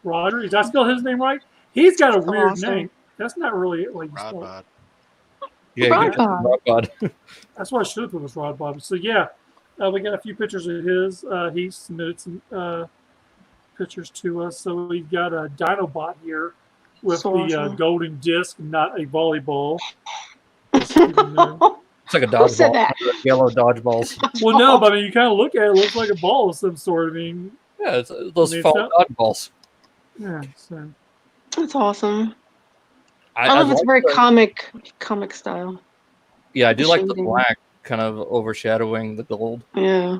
[SPEAKER 1] Rhodrhi. Did I spell his name right? He's got a
[SPEAKER 3] So
[SPEAKER 1] weird
[SPEAKER 3] awesome.
[SPEAKER 1] name. That's not really what you spell it.
[SPEAKER 5] Rodbod.
[SPEAKER 2] Yeah,
[SPEAKER 3] Robocon.
[SPEAKER 1] That's what I should have put was Rod Bob. So yeah, we got a few pictures of his. He submitted some pictures to us. So we've got a Dinobot here with
[SPEAKER 3] So
[SPEAKER 1] the
[SPEAKER 3] awesome.
[SPEAKER 1] golden disc, not a volleyball. Just so you know.
[SPEAKER 2] It's like a
[SPEAKER 3] Who said
[SPEAKER 2] dodgeball.
[SPEAKER 3] that?
[SPEAKER 2] Yellow dodgeballs.
[SPEAKER 1] Well, no, but I mean, you kind of look at it, it looks like a ball of some sort. I mean,
[SPEAKER 2] Yeah, it's those
[SPEAKER 1] I mean,
[SPEAKER 2] fall
[SPEAKER 1] it's
[SPEAKER 2] dodgeballs.
[SPEAKER 1] yeah. So
[SPEAKER 3] That's awesome. I
[SPEAKER 2] I
[SPEAKER 3] love its
[SPEAKER 2] like
[SPEAKER 3] very
[SPEAKER 2] the-
[SPEAKER 3] comic style.
[SPEAKER 2] Yeah, I do like the
[SPEAKER 3] shading.
[SPEAKER 2] black kind of overshadowing the gold.
[SPEAKER 3] Yeah.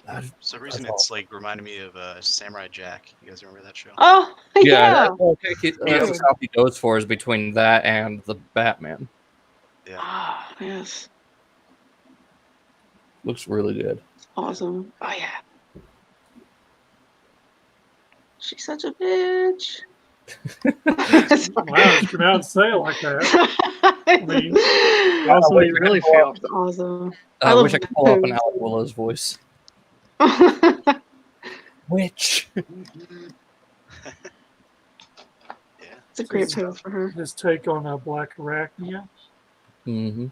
[SPEAKER 2] That-
[SPEAKER 5] For some reason,
[SPEAKER 2] That's
[SPEAKER 5] it's like reminded me of Samurai Jack. You guys remember that show?
[SPEAKER 3] Oh, yeah.
[SPEAKER 2] That's how he goes for is between that and the Batman.
[SPEAKER 5] Yeah.
[SPEAKER 3] Ah, yes.
[SPEAKER 2] Looks really good.
[SPEAKER 3] Awesome. Oh, yeah. She's such a bitch.
[SPEAKER 1] wow, just come out and say it like that. I mean,
[SPEAKER 4] That's what you really feel.
[SPEAKER 3] That's awesome.
[SPEAKER 2] I
[SPEAKER 3] love
[SPEAKER 2] wish I could pull up an
[SPEAKER 3] those.
[SPEAKER 2] Alec Willow's voice. Witch.
[SPEAKER 3] It's a great pose for her.
[SPEAKER 1] his take on Black Arachnia,
[SPEAKER 2] Mm-hmm.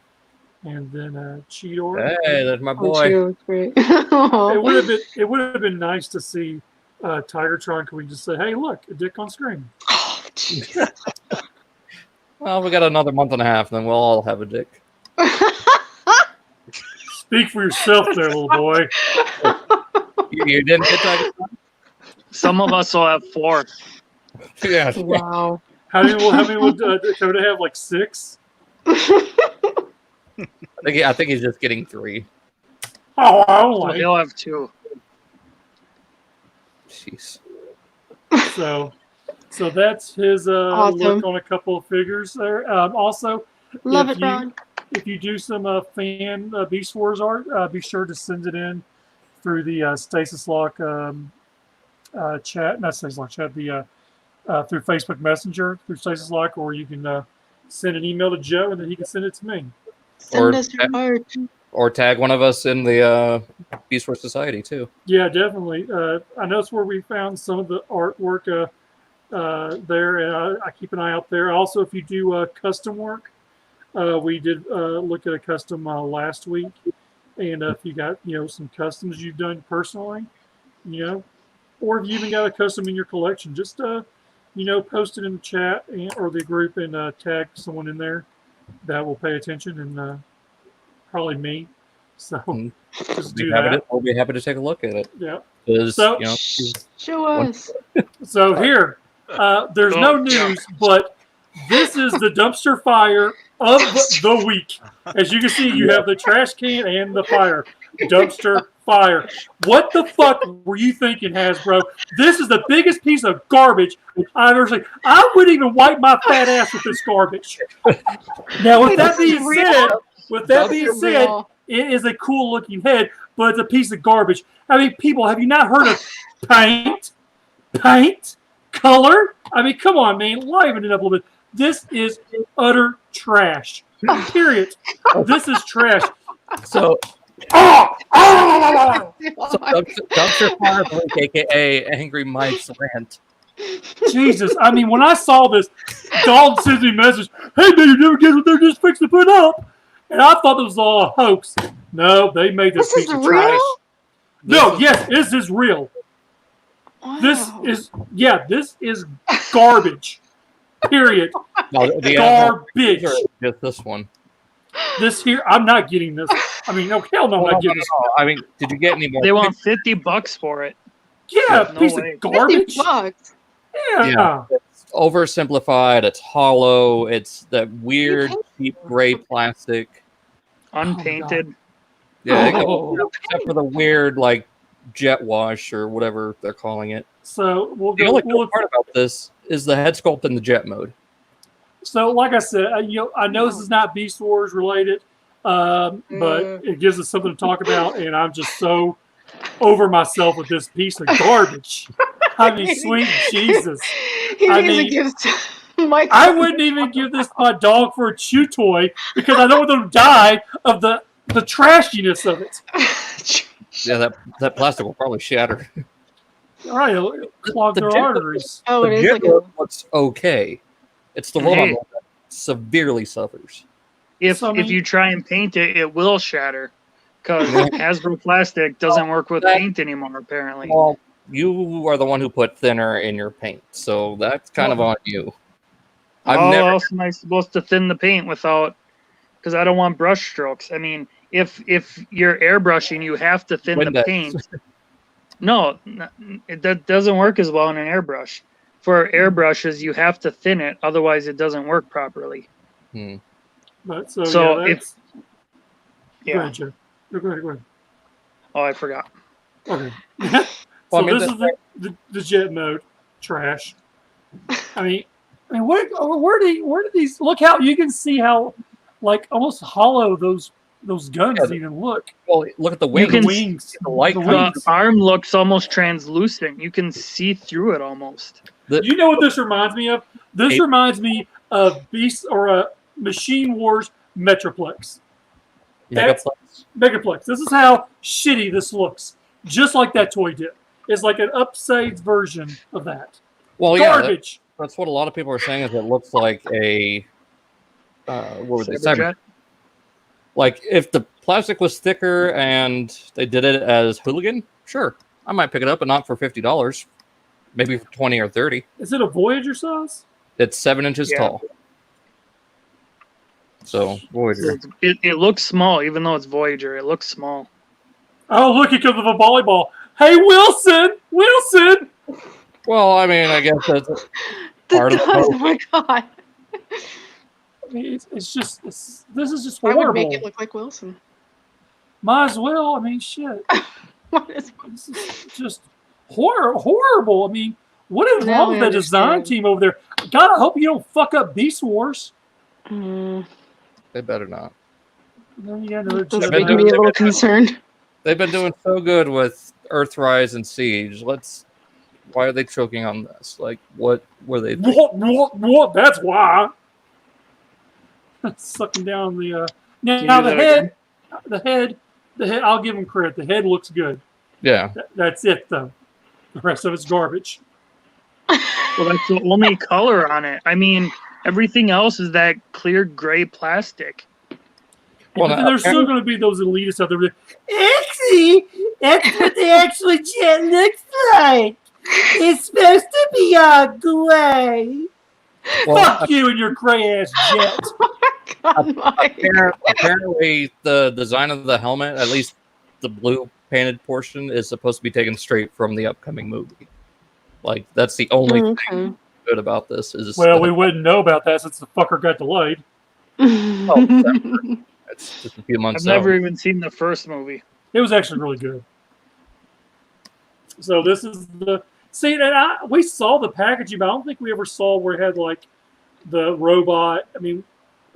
[SPEAKER 1] and then Cheetor.
[SPEAKER 2] Hey, that's my
[SPEAKER 3] Oh,
[SPEAKER 2] boy.
[SPEAKER 3] she looks great.
[SPEAKER 1] It would have been nice to see Tigertron. Could we just say, "Hey, look, a dick on screen"?
[SPEAKER 3] Oh, jeez.
[SPEAKER 2] Well, we got another month and a half, then we'll all have a dick.
[SPEAKER 1] Speak for yourself, there, little boy.
[SPEAKER 2] You didn't get Tigertron?
[SPEAKER 4] Some of us will have 4.
[SPEAKER 2] Yeah.
[SPEAKER 3] Wow.
[SPEAKER 1] How many would Dakota have? Like 6?
[SPEAKER 2] I think he's just getting 3.
[SPEAKER 1] Oh, I don't
[SPEAKER 4] So
[SPEAKER 1] like.
[SPEAKER 4] he'll have 2.
[SPEAKER 2] Jeez.
[SPEAKER 1] So that's his
[SPEAKER 3] Awesome.
[SPEAKER 1] look on a couple of figures there. Also,
[SPEAKER 3] Love
[SPEAKER 1] if
[SPEAKER 3] it,
[SPEAKER 1] you-
[SPEAKER 3] Ron.
[SPEAKER 1] if you do some fan Beast Wars art, be sure to send it in through the Stasis Lock chat, not Stasis Lock chat, the through Facebook Messenger through Stasis Lock, or you can send an email to Joe and then he can send it to me.
[SPEAKER 3] Send us your art.
[SPEAKER 2] Or tag one of us in the Beast Wars Society, too.
[SPEAKER 1] Yeah, definitely. I know it's where we found some of the artwork there, and I keep an eye out there. Also, if you do custom work, we did look at a custom last week, and if you got some customs you've done personally, or if you even got a custom in your collection, just post it in the chat or the group and tag someone in there that will pay attention, and probably me. So just do that.
[SPEAKER 2] We'll be happy to take a look at it.
[SPEAKER 1] Yeah.
[SPEAKER 2] 'Cause,
[SPEAKER 1] So-
[SPEAKER 3] Show us.
[SPEAKER 1] So here, there's no news, but this is the dumpster fire of the week. As you can see, you have the trash can and the fire. Dumpster fire. What the fuck were you thinking, Hasbro? This is the biggest piece of garbage I've ever seen. I wouldn't even wipe my fat ass with this garbage. Now, with
[SPEAKER 3] Wait,
[SPEAKER 1] that
[SPEAKER 3] this is
[SPEAKER 1] being
[SPEAKER 3] real?
[SPEAKER 1] said, it
[SPEAKER 3] Real.
[SPEAKER 1] is a cool looking head, but it's a piece of garbage. I mean, people, have you not heard of paint, color? I mean, come on, man, liven it up a little bit. This is utter trash. Period. This is trash.
[SPEAKER 2] So,
[SPEAKER 1] Oh!
[SPEAKER 2] so Dumpster Fire Blink, a.k.a. Angry Mike's Rant.
[SPEAKER 1] Jesus. I mean, when I saw this, Dalton sends me a message, "Hey, man, you never guess what they're just fixing to put up?" And I thought this was all a hoax. No, they made this
[SPEAKER 3] This
[SPEAKER 1] piece
[SPEAKER 3] is
[SPEAKER 1] of trash.
[SPEAKER 3] real?
[SPEAKER 1] No, yes, this is real.
[SPEAKER 3] Wow.
[SPEAKER 1] This is garbage. Period.
[SPEAKER 2] No, the
[SPEAKER 1] Garbage.
[SPEAKER 2] just this one.
[SPEAKER 1] This here, I'm not getting this. I mean, no, hell no, I'm not getting this.
[SPEAKER 2] I mean, did you get any more?
[SPEAKER 4] They want $50 for it.
[SPEAKER 1] Yeah,
[SPEAKER 4] No
[SPEAKER 1] piece
[SPEAKER 4] way.
[SPEAKER 1] of garbage.
[SPEAKER 3] $50.
[SPEAKER 1] Yeah.
[SPEAKER 2] It's oversimplified. It's hollow. It's that weird,
[SPEAKER 3] paid
[SPEAKER 2] cheap gray plastic.
[SPEAKER 4] Unpainted.
[SPEAKER 2] Yeah,
[SPEAKER 1] Oh.
[SPEAKER 2] except for the weird, like, jet wash or whatever they're calling it.
[SPEAKER 1] So we'll
[SPEAKER 2] The
[SPEAKER 1] go.
[SPEAKER 2] only
[SPEAKER 1] We'll
[SPEAKER 2] cool part about this is the head sculpt in the jet mode.
[SPEAKER 1] So, like I said, I know this is not Beast Wars related, but it gives us something to talk about, and I'm just so over myself with this piece of garbage. I mean, sweet Jesus!
[SPEAKER 3] He
[SPEAKER 1] I
[SPEAKER 3] needs
[SPEAKER 1] mean,
[SPEAKER 3] to give to Mike.
[SPEAKER 1] I wouldn't even give this to my dog for a chew toy because I don't want them to die of the trashiness of it.
[SPEAKER 2] Yeah, that plastic will probably shatter.
[SPEAKER 1] All right, it'll clog their
[SPEAKER 2] jet-
[SPEAKER 1] arteries.
[SPEAKER 3] Oh,
[SPEAKER 2] The
[SPEAKER 3] it is
[SPEAKER 2] jet
[SPEAKER 3] like
[SPEAKER 2] mode looks okay. It's the robot
[SPEAKER 4] Hey.
[SPEAKER 2] mode that severely suffers.
[SPEAKER 4] If
[SPEAKER 1] So, I mean-
[SPEAKER 4] if you try and paint it, it will shatter. Because Hasbro plastic doesn't work with paint anymore, apparently.
[SPEAKER 2] Well, you are the one who put thinner in your paint, so that's kind of on you. I've
[SPEAKER 4] How
[SPEAKER 2] never.
[SPEAKER 4] else am I supposed to thin the paint without? Because I don't want brush strokes. I mean, if you're airbrushing, you have to thin the
[SPEAKER 2] Windex.
[SPEAKER 4] paint. No, that doesn't work as well in an airbrush. For airbrushes, you have to thin it, otherwise it doesn't work properly.
[SPEAKER 2] Hmm.
[SPEAKER 1] But so,
[SPEAKER 4] So
[SPEAKER 1] yeah,
[SPEAKER 4] if-
[SPEAKER 1] that's, go
[SPEAKER 4] Yeah.
[SPEAKER 1] ahead, Joe. Go ahead.
[SPEAKER 4] Oh, I forgot.
[SPEAKER 1] Okay.
[SPEAKER 2] Well,
[SPEAKER 1] So
[SPEAKER 2] I mean,
[SPEAKER 1] this is the jet mode trash. I mean, where do these look? How you can see how like almost hollow those guns
[SPEAKER 2] Yeah,
[SPEAKER 1] even look.
[SPEAKER 2] Well, look at the
[SPEAKER 4] You
[SPEAKER 2] wings.
[SPEAKER 1] The
[SPEAKER 4] can-
[SPEAKER 1] wings.
[SPEAKER 2] the light
[SPEAKER 1] The
[SPEAKER 2] comes-
[SPEAKER 1] wings.
[SPEAKER 4] The arm looks almost translucent. You can see through it almost.
[SPEAKER 1] You know what this reminds me of? This reminds me of Beast or Machine Wars Metroplex.
[SPEAKER 2] Megaplex.
[SPEAKER 1] Megaplex. This is how shitty this looks. Just like that toy did. It's like an upside version of that.
[SPEAKER 2] Well, yeah,
[SPEAKER 1] Garbage.
[SPEAKER 2] that's what a lot of people are saying. Is it looks like a what was it?
[SPEAKER 4] Cyberjet?
[SPEAKER 2] Like if the plastic was thicker and they did it as hooligan, sure, I might pick it up, but not for $50. Maybe for 20 or 30.
[SPEAKER 1] Is it a Voyager size?
[SPEAKER 2] It's 7 inches
[SPEAKER 4] Yeah.
[SPEAKER 2] tall. So Voyager.
[SPEAKER 4] It looks small, even though it's Voyager. It looks small.
[SPEAKER 1] Oh, look, he comes with a volleyball. Hey, Wilson! Wilson!
[SPEAKER 2] Well, I mean, I guess that's
[SPEAKER 3] The
[SPEAKER 2] part of the
[SPEAKER 3] does,
[SPEAKER 2] whole-
[SPEAKER 3] oh my god.
[SPEAKER 1] I mean, this is just
[SPEAKER 3] I would
[SPEAKER 1] horrible.
[SPEAKER 3] make it look like Wilson.
[SPEAKER 1] Might as well. I mean, shit.
[SPEAKER 3] What is
[SPEAKER 1] This is just horrible. I mean, what is
[SPEAKER 3] Now
[SPEAKER 1] wrong with
[SPEAKER 3] I
[SPEAKER 1] that design
[SPEAKER 3] understand.
[SPEAKER 1] team over there? God, I hope you don't fuck up Beast Wars.
[SPEAKER 2] They better not.
[SPEAKER 1] Then you got another
[SPEAKER 3] That's
[SPEAKER 2] I've
[SPEAKER 1] jet
[SPEAKER 2] been
[SPEAKER 3] making
[SPEAKER 1] mode.
[SPEAKER 3] me a little concerned.
[SPEAKER 2] They've been doing so good with Earthrise and Siege. Why are they choking on this? Like, what were they?
[SPEAKER 1] What? That's why. Sucking down the.
[SPEAKER 4] Can you
[SPEAKER 1] Now
[SPEAKER 4] do
[SPEAKER 1] the
[SPEAKER 4] that
[SPEAKER 1] head. I'll give them credit. The head looks good.
[SPEAKER 2] Yeah.
[SPEAKER 1] That's it though. The rest of it's garbage.
[SPEAKER 4] Well, that's the only color on it. I mean, everything else is that clear gray plastic.
[SPEAKER 2] Well,
[SPEAKER 1] But there's still going to be those elitists out there. Actually, that's what the actual jet looks like. It's supposed to be all gray.
[SPEAKER 2] Well,
[SPEAKER 1] Fuck you and your gray ass jet.
[SPEAKER 3] God, Mike.
[SPEAKER 2] apparently, the design of the helmet, at least the blue painted portion, is supposed to be taken straight from the upcoming movie. Like, that's the only thing
[SPEAKER 3] Okay.
[SPEAKER 2] good about this. Is
[SPEAKER 1] Well,
[SPEAKER 2] that
[SPEAKER 1] we wouldn't know about that since the fucker got delayed.
[SPEAKER 2] it's just a few months
[SPEAKER 4] I've never
[SPEAKER 2] out.
[SPEAKER 4] even seen the first movie.
[SPEAKER 1] It was actually really good. So this is the see, and we saw the packaging, but I don't think we ever saw where it had like the robot. I mean,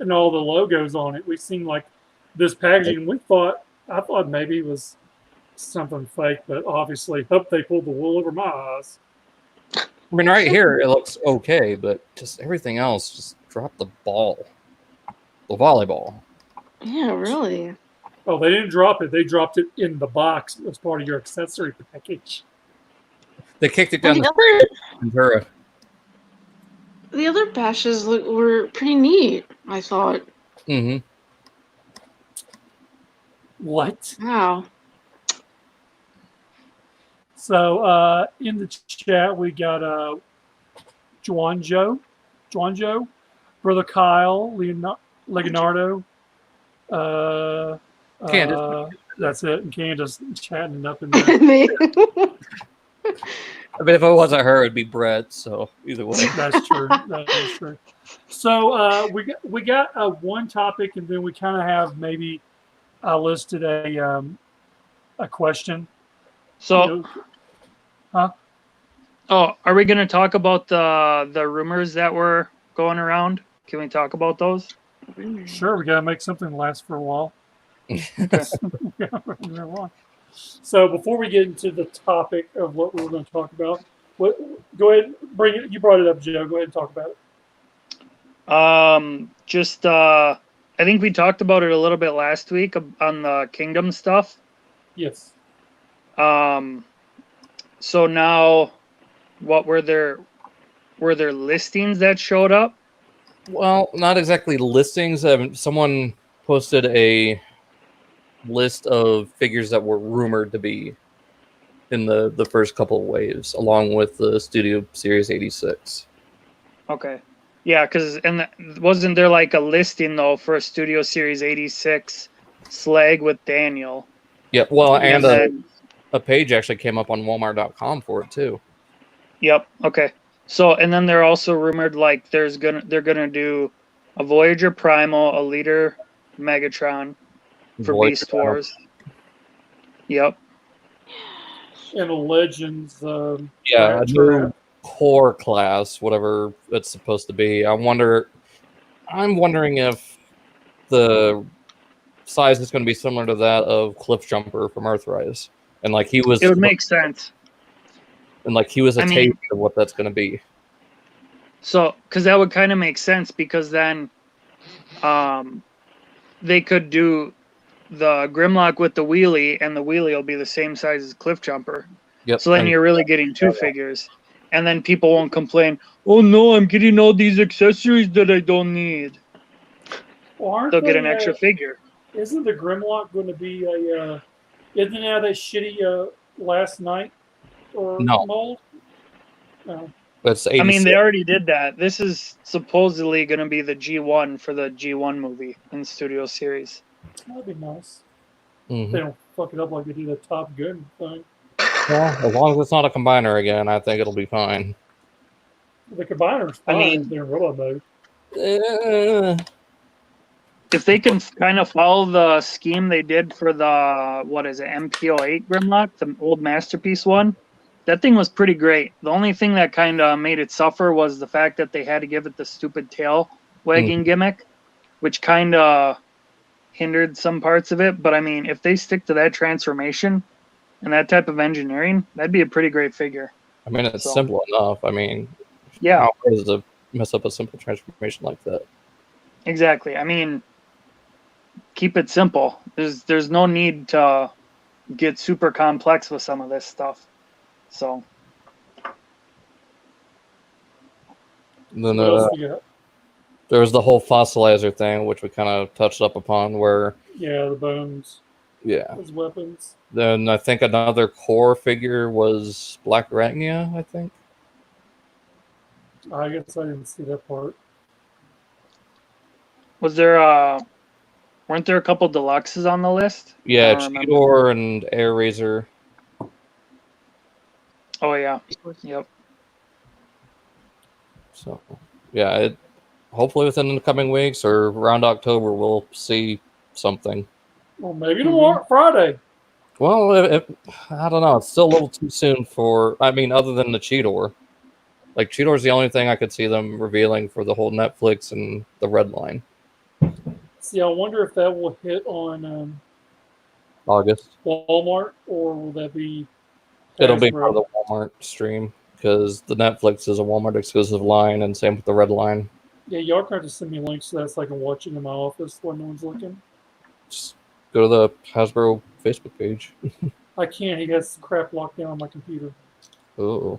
[SPEAKER 1] and all the logos on it. We've seen like this packaging. I thought maybe it was something fake, but obviously, hope they pulled the wool over my eyes.
[SPEAKER 2] I mean, right here it looks okay, but just everything else, just drop the ball, the volleyball.
[SPEAKER 3] Yeah, really.
[SPEAKER 1] Oh, they didn't drop it. They dropped it in the box as part of your accessory package.
[SPEAKER 2] They kicked it down
[SPEAKER 3] The
[SPEAKER 2] the
[SPEAKER 3] other,
[SPEAKER 2] Ventura.
[SPEAKER 3] the other bashes were pretty neat, I thought.
[SPEAKER 2] Mm-hmm.
[SPEAKER 1] What?
[SPEAKER 3] Wow.
[SPEAKER 1] So in the chat we got Juanjo, Brother Kyle, Leonardo,
[SPEAKER 2] Candice.
[SPEAKER 1] That's it. And Candice chatting up in there.
[SPEAKER 3] Me.
[SPEAKER 2] I mean, if it wasn't her, it'd be Brett. So either way.
[SPEAKER 1] That's true. That is true. So we got one topic, and then we kind of have maybe listed a question.
[SPEAKER 4] So,
[SPEAKER 1] Huh?
[SPEAKER 4] oh, are we going to talk about the rumors that were going around? Can we talk about those?
[SPEAKER 1] Sure, we gotta make something last for a while. So before we get into the topic of what we were going to talk about, go ahead, bring it. You brought it up, Joe. Go ahead and talk about it.
[SPEAKER 4] I think we talked about it a little bit last week on the Kingdom stuff.
[SPEAKER 1] Yes.
[SPEAKER 4] So now, what were there listings that showed up?
[SPEAKER 2] Well, not exactly listings. Someone posted a list of figures that were rumored to be in the first couple of waves, along with the Studio Series 86.
[SPEAKER 4] Okay. Yeah, wasn't there like a listing though for a Studio Series 86 slag with Daniel?
[SPEAKER 2] Yep. Well, and
[SPEAKER 4] then,
[SPEAKER 2] a page actually came up on Walmart.com for it too.
[SPEAKER 4] Yep. Okay. So, and then they're also rumored like they're gonna do a Voyager Primal, a Leader Megatron for
[SPEAKER 2] Voyager
[SPEAKER 4] Beast Wars. Yep.
[SPEAKER 1] And a Legends.
[SPEAKER 2] Yeah, a
[SPEAKER 1] Rat
[SPEAKER 2] new
[SPEAKER 1] Trap.
[SPEAKER 2] core class, whatever it's supposed to be. I'm wondering if the size is going to be similar to that of Cliff Jumper from Earthrise, and like he was.
[SPEAKER 4] It would make sense.
[SPEAKER 2] And like he was a taste of what that's going to be.
[SPEAKER 4] So, because that would kind of make sense, because then they could do the Grimlock with the wheelie, and the wheelie will be the same size as Cliff Jumper.
[SPEAKER 2] Yep.
[SPEAKER 4] So then you're really getting two figures. And then people won't complain, oh no, I'm getting all these accessories that I don't need.
[SPEAKER 1] Well,
[SPEAKER 4] They'll get an extra figure.
[SPEAKER 1] Isn't the Grimlock going to be a? Isn't it out of that shitty Last Night or
[SPEAKER 2] No.
[SPEAKER 1] mold? No.
[SPEAKER 2] That's
[SPEAKER 4] I mean,
[SPEAKER 2] 86.
[SPEAKER 4] they already did that. This is supposedly going to be the G1 for the G1 movie in Studio Series.
[SPEAKER 1] That'd be nice.
[SPEAKER 2] Mhm.
[SPEAKER 1] They don't fuck it up like they do the Top Gun thing.
[SPEAKER 2] Well, as long as it's not a combiner again, I think it'll be fine.
[SPEAKER 1] The combiner's fine.
[SPEAKER 4] I mean-
[SPEAKER 1] they're in robot mode.
[SPEAKER 4] If they can kind of follow the scheme they did for the, what is it, MPO8 Grimlock, the old Masterpiece one, that thing was pretty great. The only thing that kind of made it suffer was the fact that they had to give it the stupid tail wagging gimmick, which kind of hindered some parts of it. But I mean, if they stick to that transformation and that type of engineering, that'd be a pretty great figure.
[SPEAKER 2] I mean, it's simple enough. I mean,
[SPEAKER 4] Yeah,
[SPEAKER 2] how hard is it to mess up a simple transformation like that?
[SPEAKER 4] exactly. I mean, keep it simple. There's no need to get super complex with some of this stuff. So
[SPEAKER 2] And then
[SPEAKER 1] What else we got?
[SPEAKER 2] there was the whole fossilizer thing, which we kind of touched up upon, where,
[SPEAKER 1] Yeah, the bones
[SPEAKER 2] yeah.
[SPEAKER 1] as weapons.
[SPEAKER 2] Then I think another core figure was Black Arachnia, I think.
[SPEAKER 1] I guess I didn't see that part.
[SPEAKER 4] was there weren't there a couple deluxes on the list?
[SPEAKER 2] Yeah,
[SPEAKER 4] I don't remember.
[SPEAKER 2] Cheetor and Air Razor.
[SPEAKER 4] Oh yeah. Yep.
[SPEAKER 2] So, yeah, hopefully within the coming weeks or around October, we'll see something.
[SPEAKER 1] Well, maybe tomorrow, Friday.
[SPEAKER 2] Well, I don't know. It's still a little too soon for, I mean, other than the Cheetor. Like, Cheetor's the only thing I could see them revealing for the whole Netflix and the Red Line.
[SPEAKER 1] See, I wonder if that will hit on
[SPEAKER 2] August.
[SPEAKER 1] Walmart, or will that be
[SPEAKER 2] It'll be
[SPEAKER 1] Hasbro?
[SPEAKER 2] part of the Walmart stream, because the Netflix is a Walmart exclusive line, and same with the Red Line.
[SPEAKER 1] Yeah, y'all can have to send me links to that so I can watch it in my office when no one's looking.
[SPEAKER 2] Just go to the Hasbro Facebook page.
[SPEAKER 1] I can't. He has crap locked down on my computer.
[SPEAKER 2] Oh.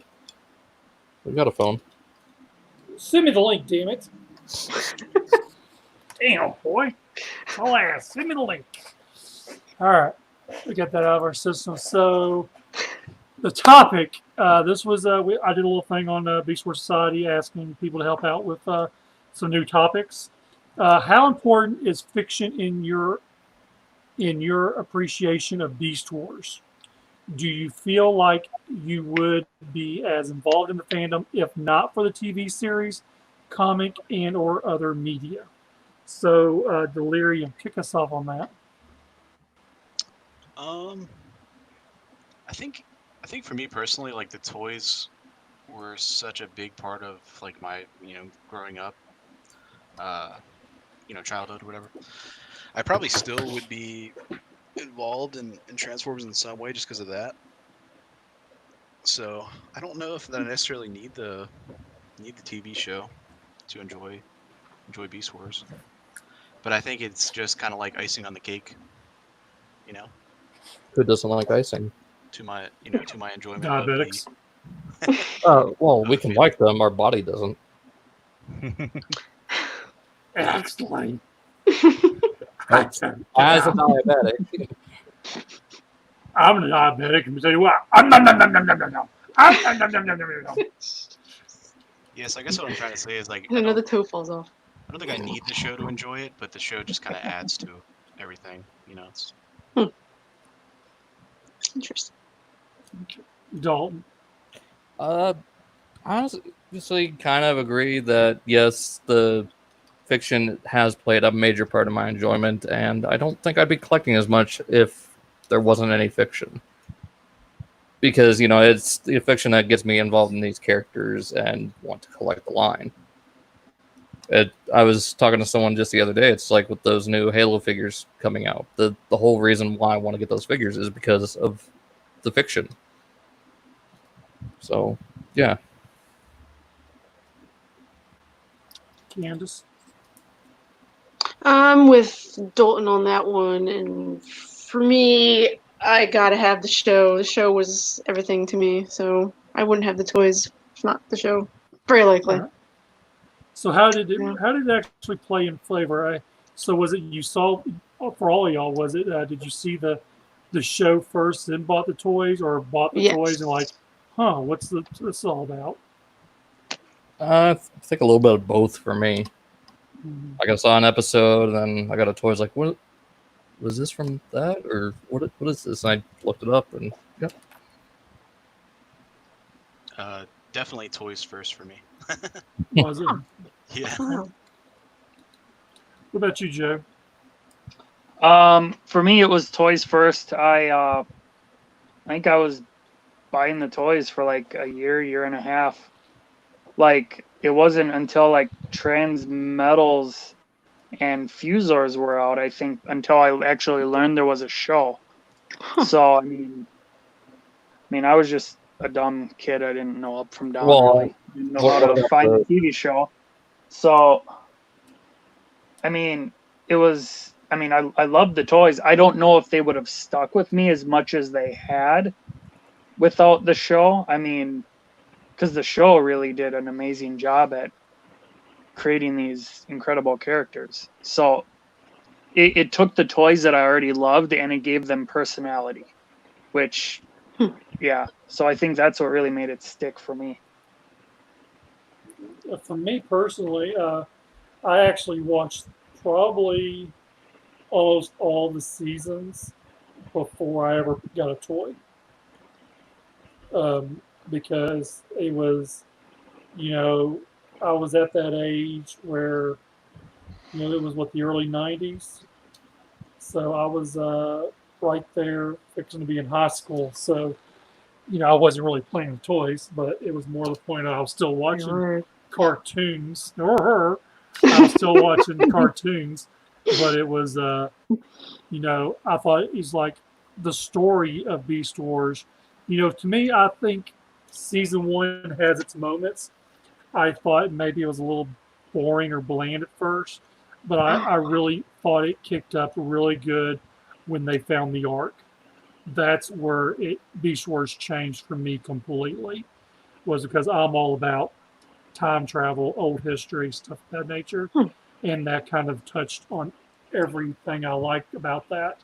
[SPEAKER 2] We got a phone.
[SPEAKER 1] Send me the link, damn it. Damn, boy. Alas, send me the link. All right. We got that out of our system. So, the topic, this was, I did a little thing on Beast Wars Society asking people to help out with some new topics. How important is fiction in your appreciation of Beast Wars? Do you feel like you would be as involved in the fandom if not for the TV series, comic, and or other media? So, Delirium, kick us off on that.
[SPEAKER 5] I think for me personally, like the toys were such a big part of like my growing up, childhood or whatever. I probably still would be involved in Transformers in some way just because of that. So I don't know if I necessarily need the TV show to enjoy Beast Wars, but I think it's just kind of like icing on the cake,
[SPEAKER 2] Who doesn't like icing?
[SPEAKER 5] to my enjoyment of
[SPEAKER 1] Diabetics.
[SPEAKER 2] Well, we can like them. Our body doesn't.
[SPEAKER 1] Explain.
[SPEAKER 2] As a diabetic,
[SPEAKER 1] I'm a diabetic, and tell you what, I'm nom, nom, nom, nom, nom, nom, nom. I'm nom, nom, nom, nom, nom, nom.
[SPEAKER 5] Yes, I guess what I'm trying to say is like
[SPEAKER 3] Another toe falls off.
[SPEAKER 5] I don't think I need the show to enjoy it, but the show just kind of adds to everything. It's
[SPEAKER 3] Interesting.
[SPEAKER 1] Dalton.
[SPEAKER 2] honestly, kind of agree that yes, the fiction has played a major part of my enjoyment, and I don't think I'd be collecting as much if there wasn't any fiction. Because, it's the fiction that gets me involved in these characters and want to collect the line. I was talking to someone just the other day, it's like with those new Halo figures coming out. The whole reason why I want to get those figures is because of the fiction. So, yeah.
[SPEAKER 1] Candice.
[SPEAKER 3] I'm with Dalton on that one, and for me, I gotta have the show. The show was everything to me, so I wouldn't have the toys if not the show. Very likely.
[SPEAKER 1] All right. So how did it
[SPEAKER 3] Yeah.
[SPEAKER 1] actually play in flavor? So was it you saw for all of y'all? Was it did you see the show first, then bought the toys, or bought the
[SPEAKER 3] Yes.
[SPEAKER 1] toys and like, what's this all about?
[SPEAKER 2] I think a little bit of both for me.
[SPEAKER 1] Mhm.
[SPEAKER 2] Like I saw an episode, and then I got a toy. I was like, "What was this from that, or what is this?" And I looked it up, and yeah.
[SPEAKER 5] definitely toys first for me.
[SPEAKER 1] Was it?
[SPEAKER 5] Yeah.
[SPEAKER 3] Wow.
[SPEAKER 1] What about you, Joe?
[SPEAKER 4] For me, it was toys first. I think I was buying the toys for like a year and a half. Like, it wasn't until like Transmetals and Fusors were out, I think, until I actually learned there was a show.
[SPEAKER 3] Huh.
[SPEAKER 4] So I mean, I was just a dumb kid. I didn't know up from down.
[SPEAKER 2] Well,
[SPEAKER 4] really. Didn't know how to find the TV show. So, I mean, it was. I mean, I loved the toys. I don't know if they would have stuck with me as much as they had without the show. I mean, because the show really did an amazing job at creating these incredible characters. So it took the toys that I already loved and it gave them personality, which, yeah. So I think that's what really made it stick for me.
[SPEAKER 1] For me personally, I actually watched probably almost all the seasons before I ever got a toy. Because it was, I was at that age where, it was the early 90s. So I was right there fixing to be in high school. So, I wasn't really playing with toys, but it was more the point I was still watching cartoons. I was still watching cartoons, but it was, I thought it was like the story of Beast Wars. To me, I think season 1 has its moments. I thought maybe it was a little boring or bland at first, but I really thought it kicked up really good when they found the Ark. That's where Beast Wars changed for me completely, was because I'm all about time travel, old history, stuff of that nature, and that kind of touched on everything I liked about that.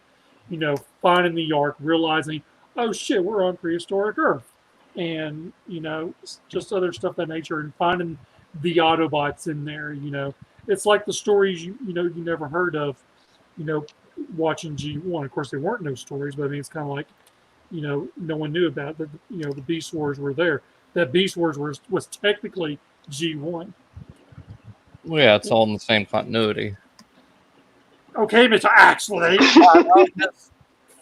[SPEAKER 1] Finding the Ark, realizing, oh shit, we're on prehistoric Earth, and just other stuff of that nature, and finding the Autobots in there, it's like the stories you never heard of, watching G1. Of course, there weren't no stories, but I mean, it's kind of like, no one knew about it. The Beast Wars were there. That Beast Wars was technically G1.
[SPEAKER 2] Well, yeah, it's all in the same continuity.
[SPEAKER 1] Okay, Mr. Actually.
[SPEAKER 2] I'm just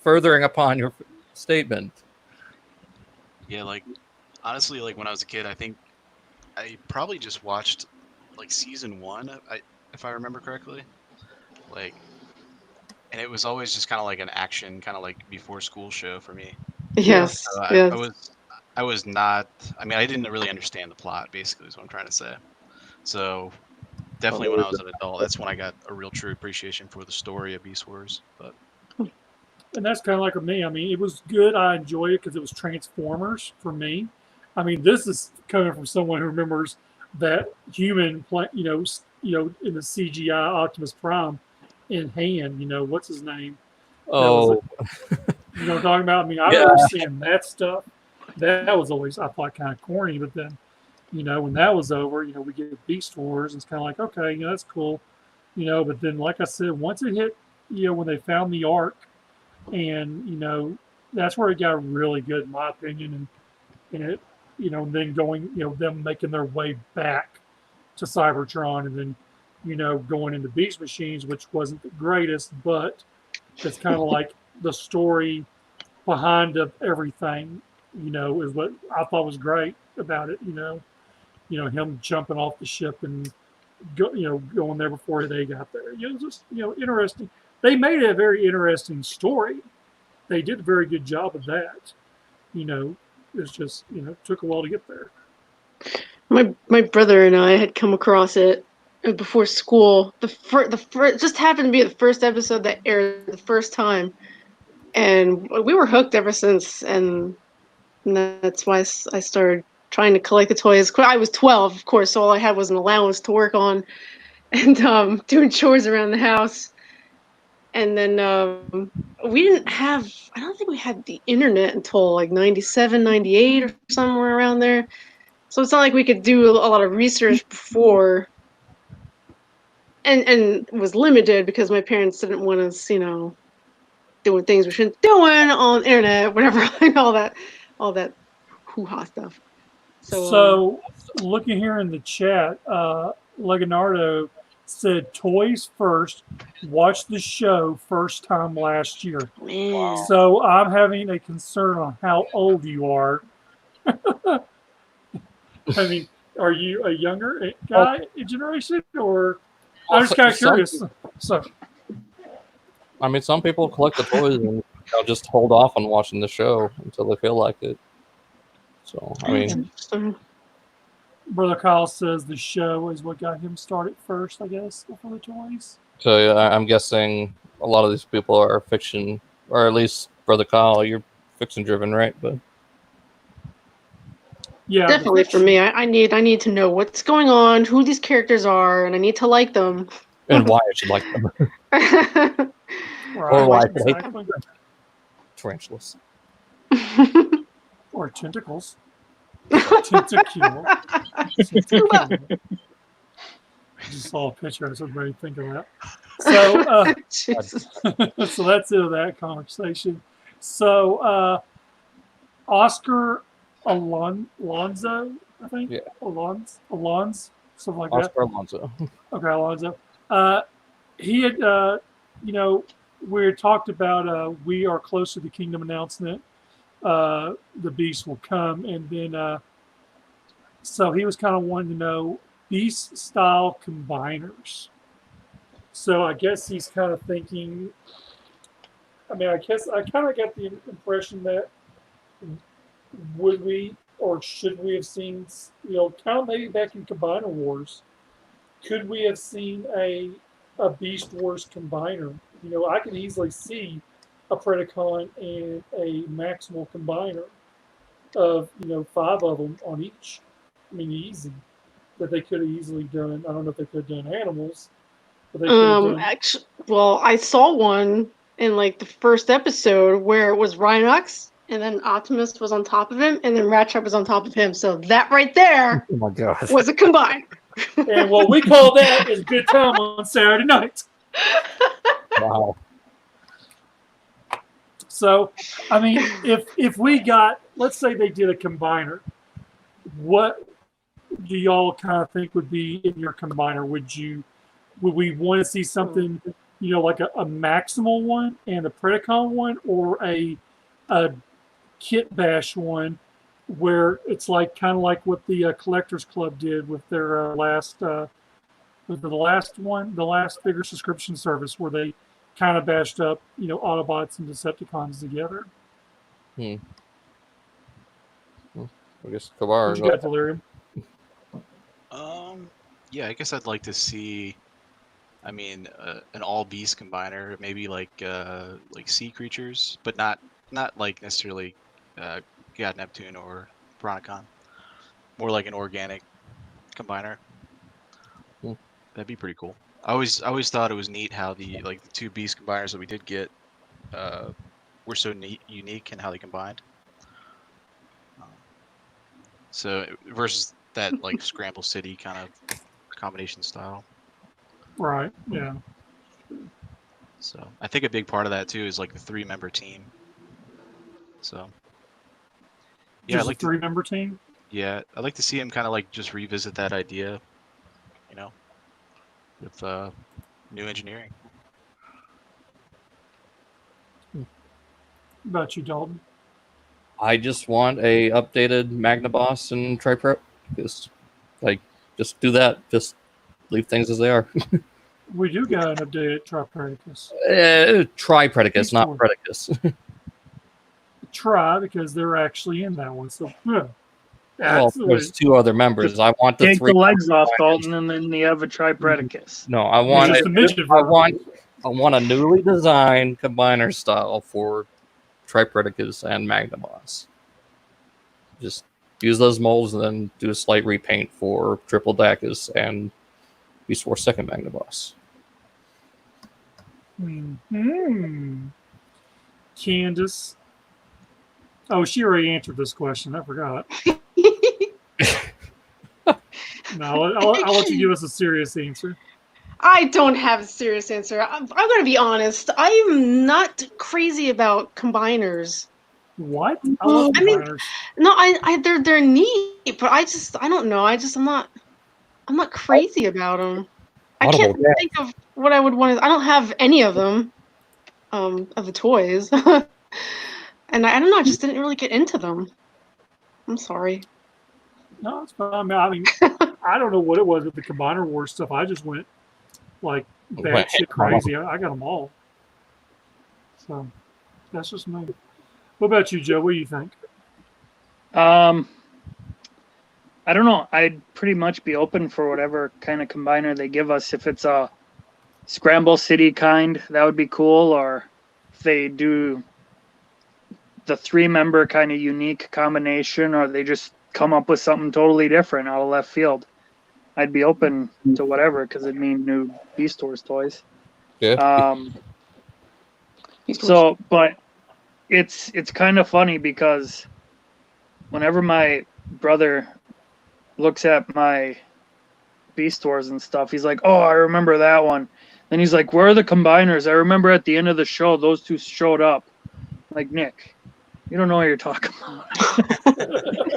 [SPEAKER 2] furthering upon your statement.
[SPEAKER 5] Yeah, like honestly, like when I was a kid, I think I probably just watched like season 1, if I remember correctly. Like, and it was always just kind of like an action, kind of like before school show for me.
[SPEAKER 3] Yes,
[SPEAKER 5] So
[SPEAKER 3] yes.
[SPEAKER 5] I was not. I mean, I didn't really understand the plot. Basically, is what I'm trying to say. So definitely, when I was an adult, that's when I got a real true appreciation for the story of Beast Wars. But
[SPEAKER 1] And that's kind of like me. I mean, it was good. I enjoyed it because it was Transformers for me. I mean, this is coming from someone who remembers that human, in the CGI Optimus Prime in hand. What's his name?
[SPEAKER 2] Oh,
[SPEAKER 1] You know what I'm talking about? I mean, I
[SPEAKER 2] Yeah.
[SPEAKER 1] remember seeing that stuff. That was always, I thought, kind of corny. But then, when that was over, we get Beast Wars. And it's kind of like, okay, that's cool. But then, like I said, once it hit, when they found the Ark, and that's where it got really good, in my opinion. And it, then going, them making their way back to Cybertron, and then, going into Beast Machines, which wasn't the greatest, but it's kind of like the story behind of everything, is what I thought was great about it. Him jumping off the ship and going there before they got there. Just interesting. They made it a very interesting story. They did a very good job of that. It's just took a while to get there.
[SPEAKER 3] My brother and I had come across it before school. The first just happened to be the first episode that aired the first time, and we were hooked ever since. And that's why I started trying to collect the toys. I was 12, of course, so all I had was an allowance to work on, and doing chores around the house. And then we didn't have, I don't think we had the internet until like 97, 98 or somewhere around there. So it's not like we could do a lot of research before. And it was limited because my parents didn't want us, doing things we shouldn't be doing on the internet, whatever, all that hoo-ha stuff.
[SPEAKER 1] So looking here in the chat, Leonardo said toys first, watched the show first time last year.
[SPEAKER 3] Man.
[SPEAKER 1] So I'm having a concern on how old you are. I mean, are you a younger guy generation, or I'm just kind of curious. So,
[SPEAKER 2] I mean, some people collect the toys and they'll just hold off on watching the show until they feel like it. So, I mean,
[SPEAKER 1] Brother Kyle says the show is what got him started first, I guess, before the toys.
[SPEAKER 2] so yeah, I'm guessing a lot of these people are fiction, or at least Brother Kyle, you're fiction driven, right? But
[SPEAKER 1] yeah,
[SPEAKER 3] definitely for me, I need to know what's going on, who these characters are, and I need to like them.
[SPEAKER 2] and why I should like them.
[SPEAKER 1] Right,
[SPEAKER 2] why
[SPEAKER 1] exactly.
[SPEAKER 2] Tarantulas.
[SPEAKER 1] Or tentacles. Tentacule. I just saw a picture. I was ready to think of that. So, so that's it of that conversation. So, Oscar Alonso, I think.
[SPEAKER 2] Yeah.
[SPEAKER 1] Alonso, something like
[SPEAKER 2] Oscar
[SPEAKER 1] that.
[SPEAKER 2] Alonso.
[SPEAKER 1] Okay, Alonso. He had, we had talked about we are close to the Kingdom announcement. The Beast will come, and then so he was kind of wanting to know Beast style combiners. So I guess he's kind of thinking. I mean, I guess I kind of got the impression that would we or should we have seen, kind of maybe back in Combiner Wars, could we have seen a Beast Wars combiner? I can easily see a Predacon and a Maximal combiner of 5 of them on each. I mean, easy. That they could have easily done. I don't know if they could have done animals, but they could have done.
[SPEAKER 3] Actually, well, I saw one in like the first episode where it was Rhinox, and then Optimus was on top of him, and then Rattrap was on top of him. So that right there
[SPEAKER 2] Oh my god.
[SPEAKER 3] was a combine.
[SPEAKER 1] And what we call that is good time on Saturday night.
[SPEAKER 2] Wow.
[SPEAKER 1] So, I mean, if we got, let's say they did a combiner, what do y'all kind of think would be in your combiner? Would we want to see something, like a Maximal one and a Predacon one, or a Kit Bash one, where it's like kind of like what the Collectors Club did with their last bigger subscription service, where they kind of bashed up, Autobots and Decepticons together.
[SPEAKER 2] I guess Kabar.
[SPEAKER 1] What you got, Delirium?
[SPEAKER 5] Yeah, I guess I'd like to see. I mean, an all beast combiner, maybe like sea creatures, but not like necessarily God Neptune or Veronicon. More like an organic combiner. That'd be pretty cool. I always thought it was neat how the two beast combiners that we did get were so unique in how they combined. So versus that Scramble City kind of combination style.
[SPEAKER 1] Right. Yeah.
[SPEAKER 5] So I think a big part of that too is the 3-member team. So yeah,
[SPEAKER 1] Just a 3-member team.
[SPEAKER 5] Yeah, I'd like to see him kind of just revisit that idea, with new engineering.
[SPEAKER 1] What about you, Dalton?
[SPEAKER 2] I just want a updated Magnaboss and Triprep. Just do that. Just leave things as they are.
[SPEAKER 1] We do got an updated Tripredicus.
[SPEAKER 2] Tripredicus, not Predicus.
[SPEAKER 1] Try, because they're actually in that one. So, yeah.
[SPEAKER 2] Well, there's 2 other members. I want the
[SPEAKER 4] Take
[SPEAKER 2] 3
[SPEAKER 4] the legs off, Dalton, and then you have a Tripredicus.
[SPEAKER 2] No, I want
[SPEAKER 1] Just a midget version.
[SPEAKER 2] I want a newly designed combiner style for Tripredicus and Magnaboss. Just use those molds and then do a slight repaint for Triple Dacus and Beast Wars 2nd Magnaboss.
[SPEAKER 1] Candice. Oh, she already answered this question. I forgot. No, I'll let you give us a serious answer.
[SPEAKER 3] I don't have a serious answer. I'm going to be honest. I'm not crazy about combiners.
[SPEAKER 1] What? I love combiners.
[SPEAKER 3] They're neat, but I don't know. I'm not crazy about them. I can't think of what I would want to. I don't have any of them, of the toys, and I don't know. I just didn't really get into them. I'm sorry.
[SPEAKER 1] No, it's fine. I mean, I don't know what it was with the Combiner Wars stuff. I just went batshit crazy. I got them all. So that's just me. What about you, Joe? What do you think?
[SPEAKER 4] I don't know. I'd pretty much be open for whatever kind of combiner they give us. If it's a Scramble City kind, that would be cool. Or if they do the 3-member kind of unique combination, or they just come up with something totally different out of left field, I'd be open to whatever, because it'd mean new Beast Wars toys.
[SPEAKER 2] Yeah.
[SPEAKER 4] So, but it's kind of funny, because whenever my brother looks at my Beast Wars and stuff, he's like, "Oh, I remember that one." Then he's like, "Where are the combiners? I remember at the end of the show, those 2 showed up." I'm like, Nick, you don't know what you're talking about.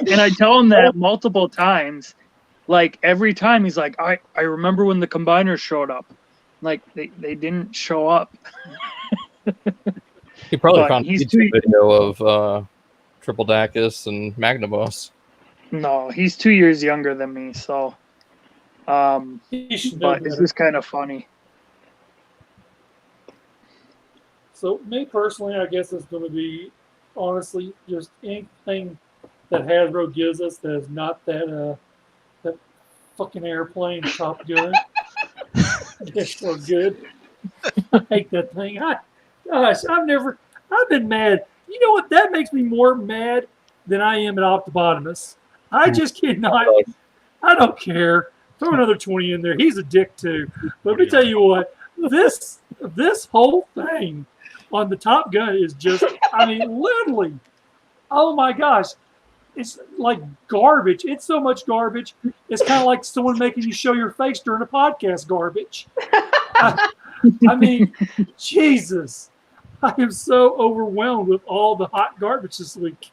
[SPEAKER 4] And I tell him that multiple times. Every time he's like, I remember when the combiners showed up. They didn't show up.
[SPEAKER 2] He probably found a YouTube video of Triple Dacus and Magnaboss.
[SPEAKER 4] No, he's 2 years younger than me, so but it's just kind of funny.
[SPEAKER 1] So me personally, I guess it's going to be, honestly, just anything that Hasbro gives us that is not that fucking airplane Top Gun. It's so good. I hate that thing. I've been mad. You know what? That makes me more mad than I am at Optibotimus. I just cannot. I don't care. Throw another 20 in there. He's a dick too. But let me tell you what. This whole thing on the Top Gun is just, I mean, literally, oh my gosh. it's like garbage. It's so much garbage. It's kind of like someone making you show your face during a podcast garbage. I mean, Jesus. I am so overwhelmed with all the hot garbage this week.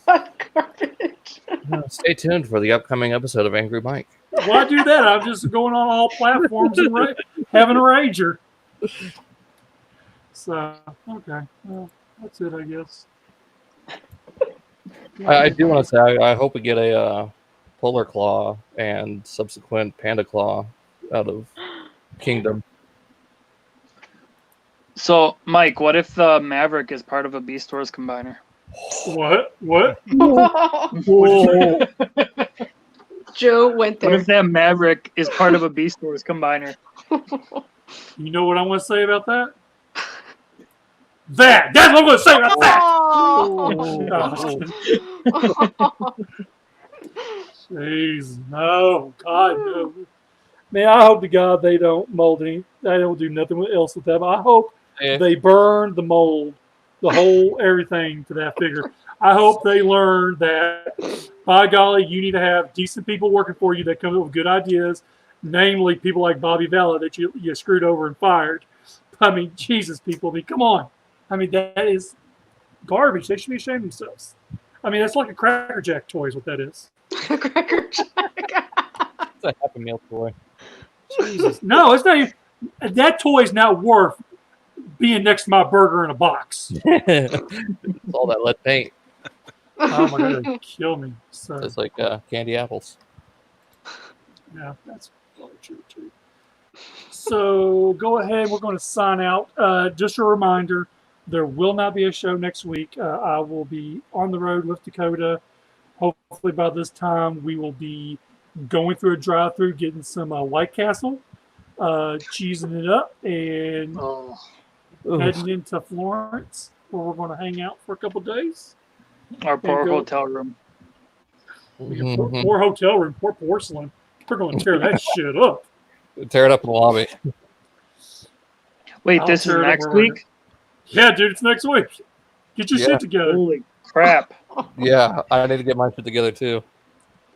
[SPEAKER 3] Garbage.
[SPEAKER 2] Stay tuned for the upcoming episode of Angry Mike.
[SPEAKER 1] Why do that? I'm just going on all platforms and having a rager. So, okay. Well, that's it, I guess.
[SPEAKER 2] I do want to say, I hope we get a Polar Claw and subsequent Panda Claw out of Kingdom.
[SPEAKER 4] So, Mike, what if the Maverick is part of a Beast Wars combiner?
[SPEAKER 1] What? What?
[SPEAKER 2] Whoa.
[SPEAKER 3] Joe went
[SPEAKER 4] What
[SPEAKER 3] there.
[SPEAKER 4] if that Maverick is part of a Beast Wars combiner?
[SPEAKER 1] You know what I want to say about that? That's what I'm going to say about that!
[SPEAKER 3] Oh.
[SPEAKER 1] Jeez, no, God, no. Man, I hope to God they don't mold any. They don't do nothing else with that. But I hope they burn the mold, the whole everything to that figure. I hope they learn that, by golly, you need to have decent people working for you that come up with good ideas, namely people like Bobby Vella that you screwed over and fired. I mean, Jesus, people. I mean, come on. I mean, that is garbage. They should be ashamed of themselves. I mean, that's like a Cracker Jack toy is what that is.
[SPEAKER 3] Cracker Jack.
[SPEAKER 2] It's a Happy Meal toy.
[SPEAKER 1] Jesus. No, it's not even, that toy is not worth being next to my burger in a box.
[SPEAKER 2] It's all that lead paint.
[SPEAKER 1] Oh my God, it'd kill me. So,
[SPEAKER 2] It's like candy apples.
[SPEAKER 1] yeah, that's probably true too. So go ahead. We're going to sign out. Just a reminder, there will not be a show next week. I will be on the road with Dakota. Hopefully by this time we will be going through a drive-through, getting some White Castle, cheesing it up, and heading into Florence, where we're going to hang out for a couple days.
[SPEAKER 4] Our poor hotel room.
[SPEAKER 2] Mhm.
[SPEAKER 1] Poor hotel room, poor porcelain. We're going to tear that shit up.
[SPEAKER 2] Tear it up in the lobby.
[SPEAKER 4] Wait,
[SPEAKER 1] I'll
[SPEAKER 4] this is
[SPEAKER 1] tear it up
[SPEAKER 4] next
[SPEAKER 1] where we're
[SPEAKER 4] week?
[SPEAKER 1] Yeah, dude, it's next week. Get your
[SPEAKER 2] Yeah.
[SPEAKER 1] shit together.
[SPEAKER 4] Holy crap.
[SPEAKER 2] Yeah, I need to get my shit together too.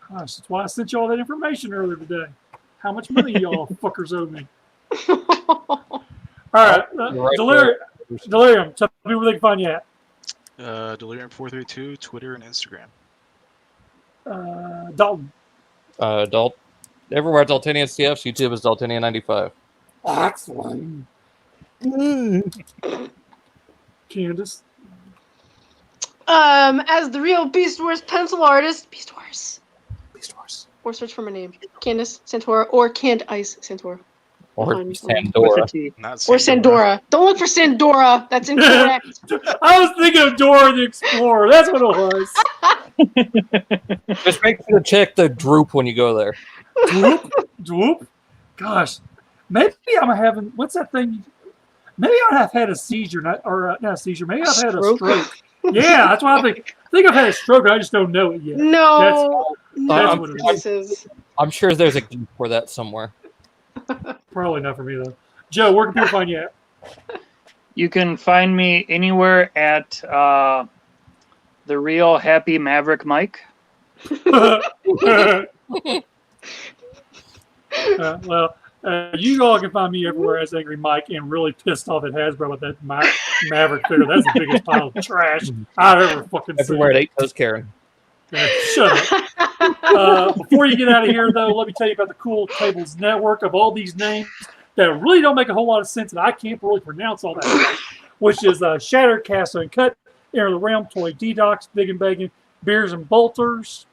[SPEAKER 1] Gosh, that's why I sent you all that information earlier today. How much money y'all fuckers owe me? All right,
[SPEAKER 2] You're right
[SPEAKER 1] Delirium, tell people where they can find you at.
[SPEAKER 5] Delirium432, Twitter and Instagram.
[SPEAKER 1] Dalton.
[SPEAKER 2] Everywhere Daltonian CFs, YouTube is Daltonian95.
[SPEAKER 1] Excellent. Candice.
[SPEAKER 3] As the real Beast Wars pencil artist, Beast Wars. Or search for my name, Candice Sandora or Canned Ice Sandora.
[SPEAKER 2] Or
[SPEAKER 3] Fine.
[SPEAKER 2] Sandora.
[SPEAKER 4] With a T.
[SPEAKER 5] Not
[SPEAKER 3] Or Sandora. Don't look for Sandora. That's incorrect.
[SPEAKER 1] I was thinking of Dora the Explorer. That's what it was.
[SPEAKER 2] Just make sure to check the droop when you go there.
[SPEAKER 1] Droop. Gosh, maybe I'm having. What's that thing? Maybe I have had a seizure, not a seizure. Maybe I've had a stroke. Yeah, that's what I think. I think I've had a stroke. I just don't know it yet.
[SPEAKER 3] No.
[SPEAKER 1] That's what it is.
[SPEAKER 2] I'm sure there's a geek for that somewhere.
[SPEAKER 1] Probably not for me though. Joe, where can people find you at?
[SPEAKER 4] You can find me anywhere at the real Happy Maverick Mike.
[SPEAKER 1] You all can find me everywhere as Angry Mike, and really pissed off at Hasbro with that Maverick figure. That's the biggest pile of trash I've ever fucking seen.
[SPEAKER 2] Everywhere at 8 Toes Karen.
[SPEAKER 1] Shut up. Before you get out of here, though, let me tell you about the Cool Tables Network of all these names that really don't make a whole lot of sense, and I can't really pronounce all that right, which is Shattered, Cast, Uncut, Enter the Realm, Toy, Detox, Figga Bangin, Beers and Bolters,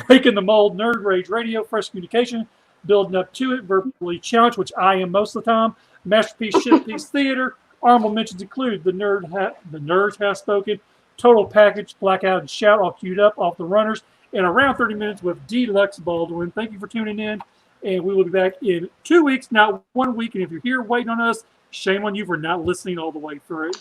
[SPEAKER 1] Breaking the Mold, Nerd Rage Radio, Fresh Communication, Building Up to It, Verbally Challenged, which I am most of the time, Masterpiece, Shitpiece Theater. Honorable mentions include The Nerds Have Spoken, Total Package, Blackout Shout, all queued up, off the runners, and around 30 minutes with Deluxe Baldwin. Thank you for tuning in, and we will be back in 2 weeks, not 1 week. And if you're here waiting on us, shame on you for not listening all the way through.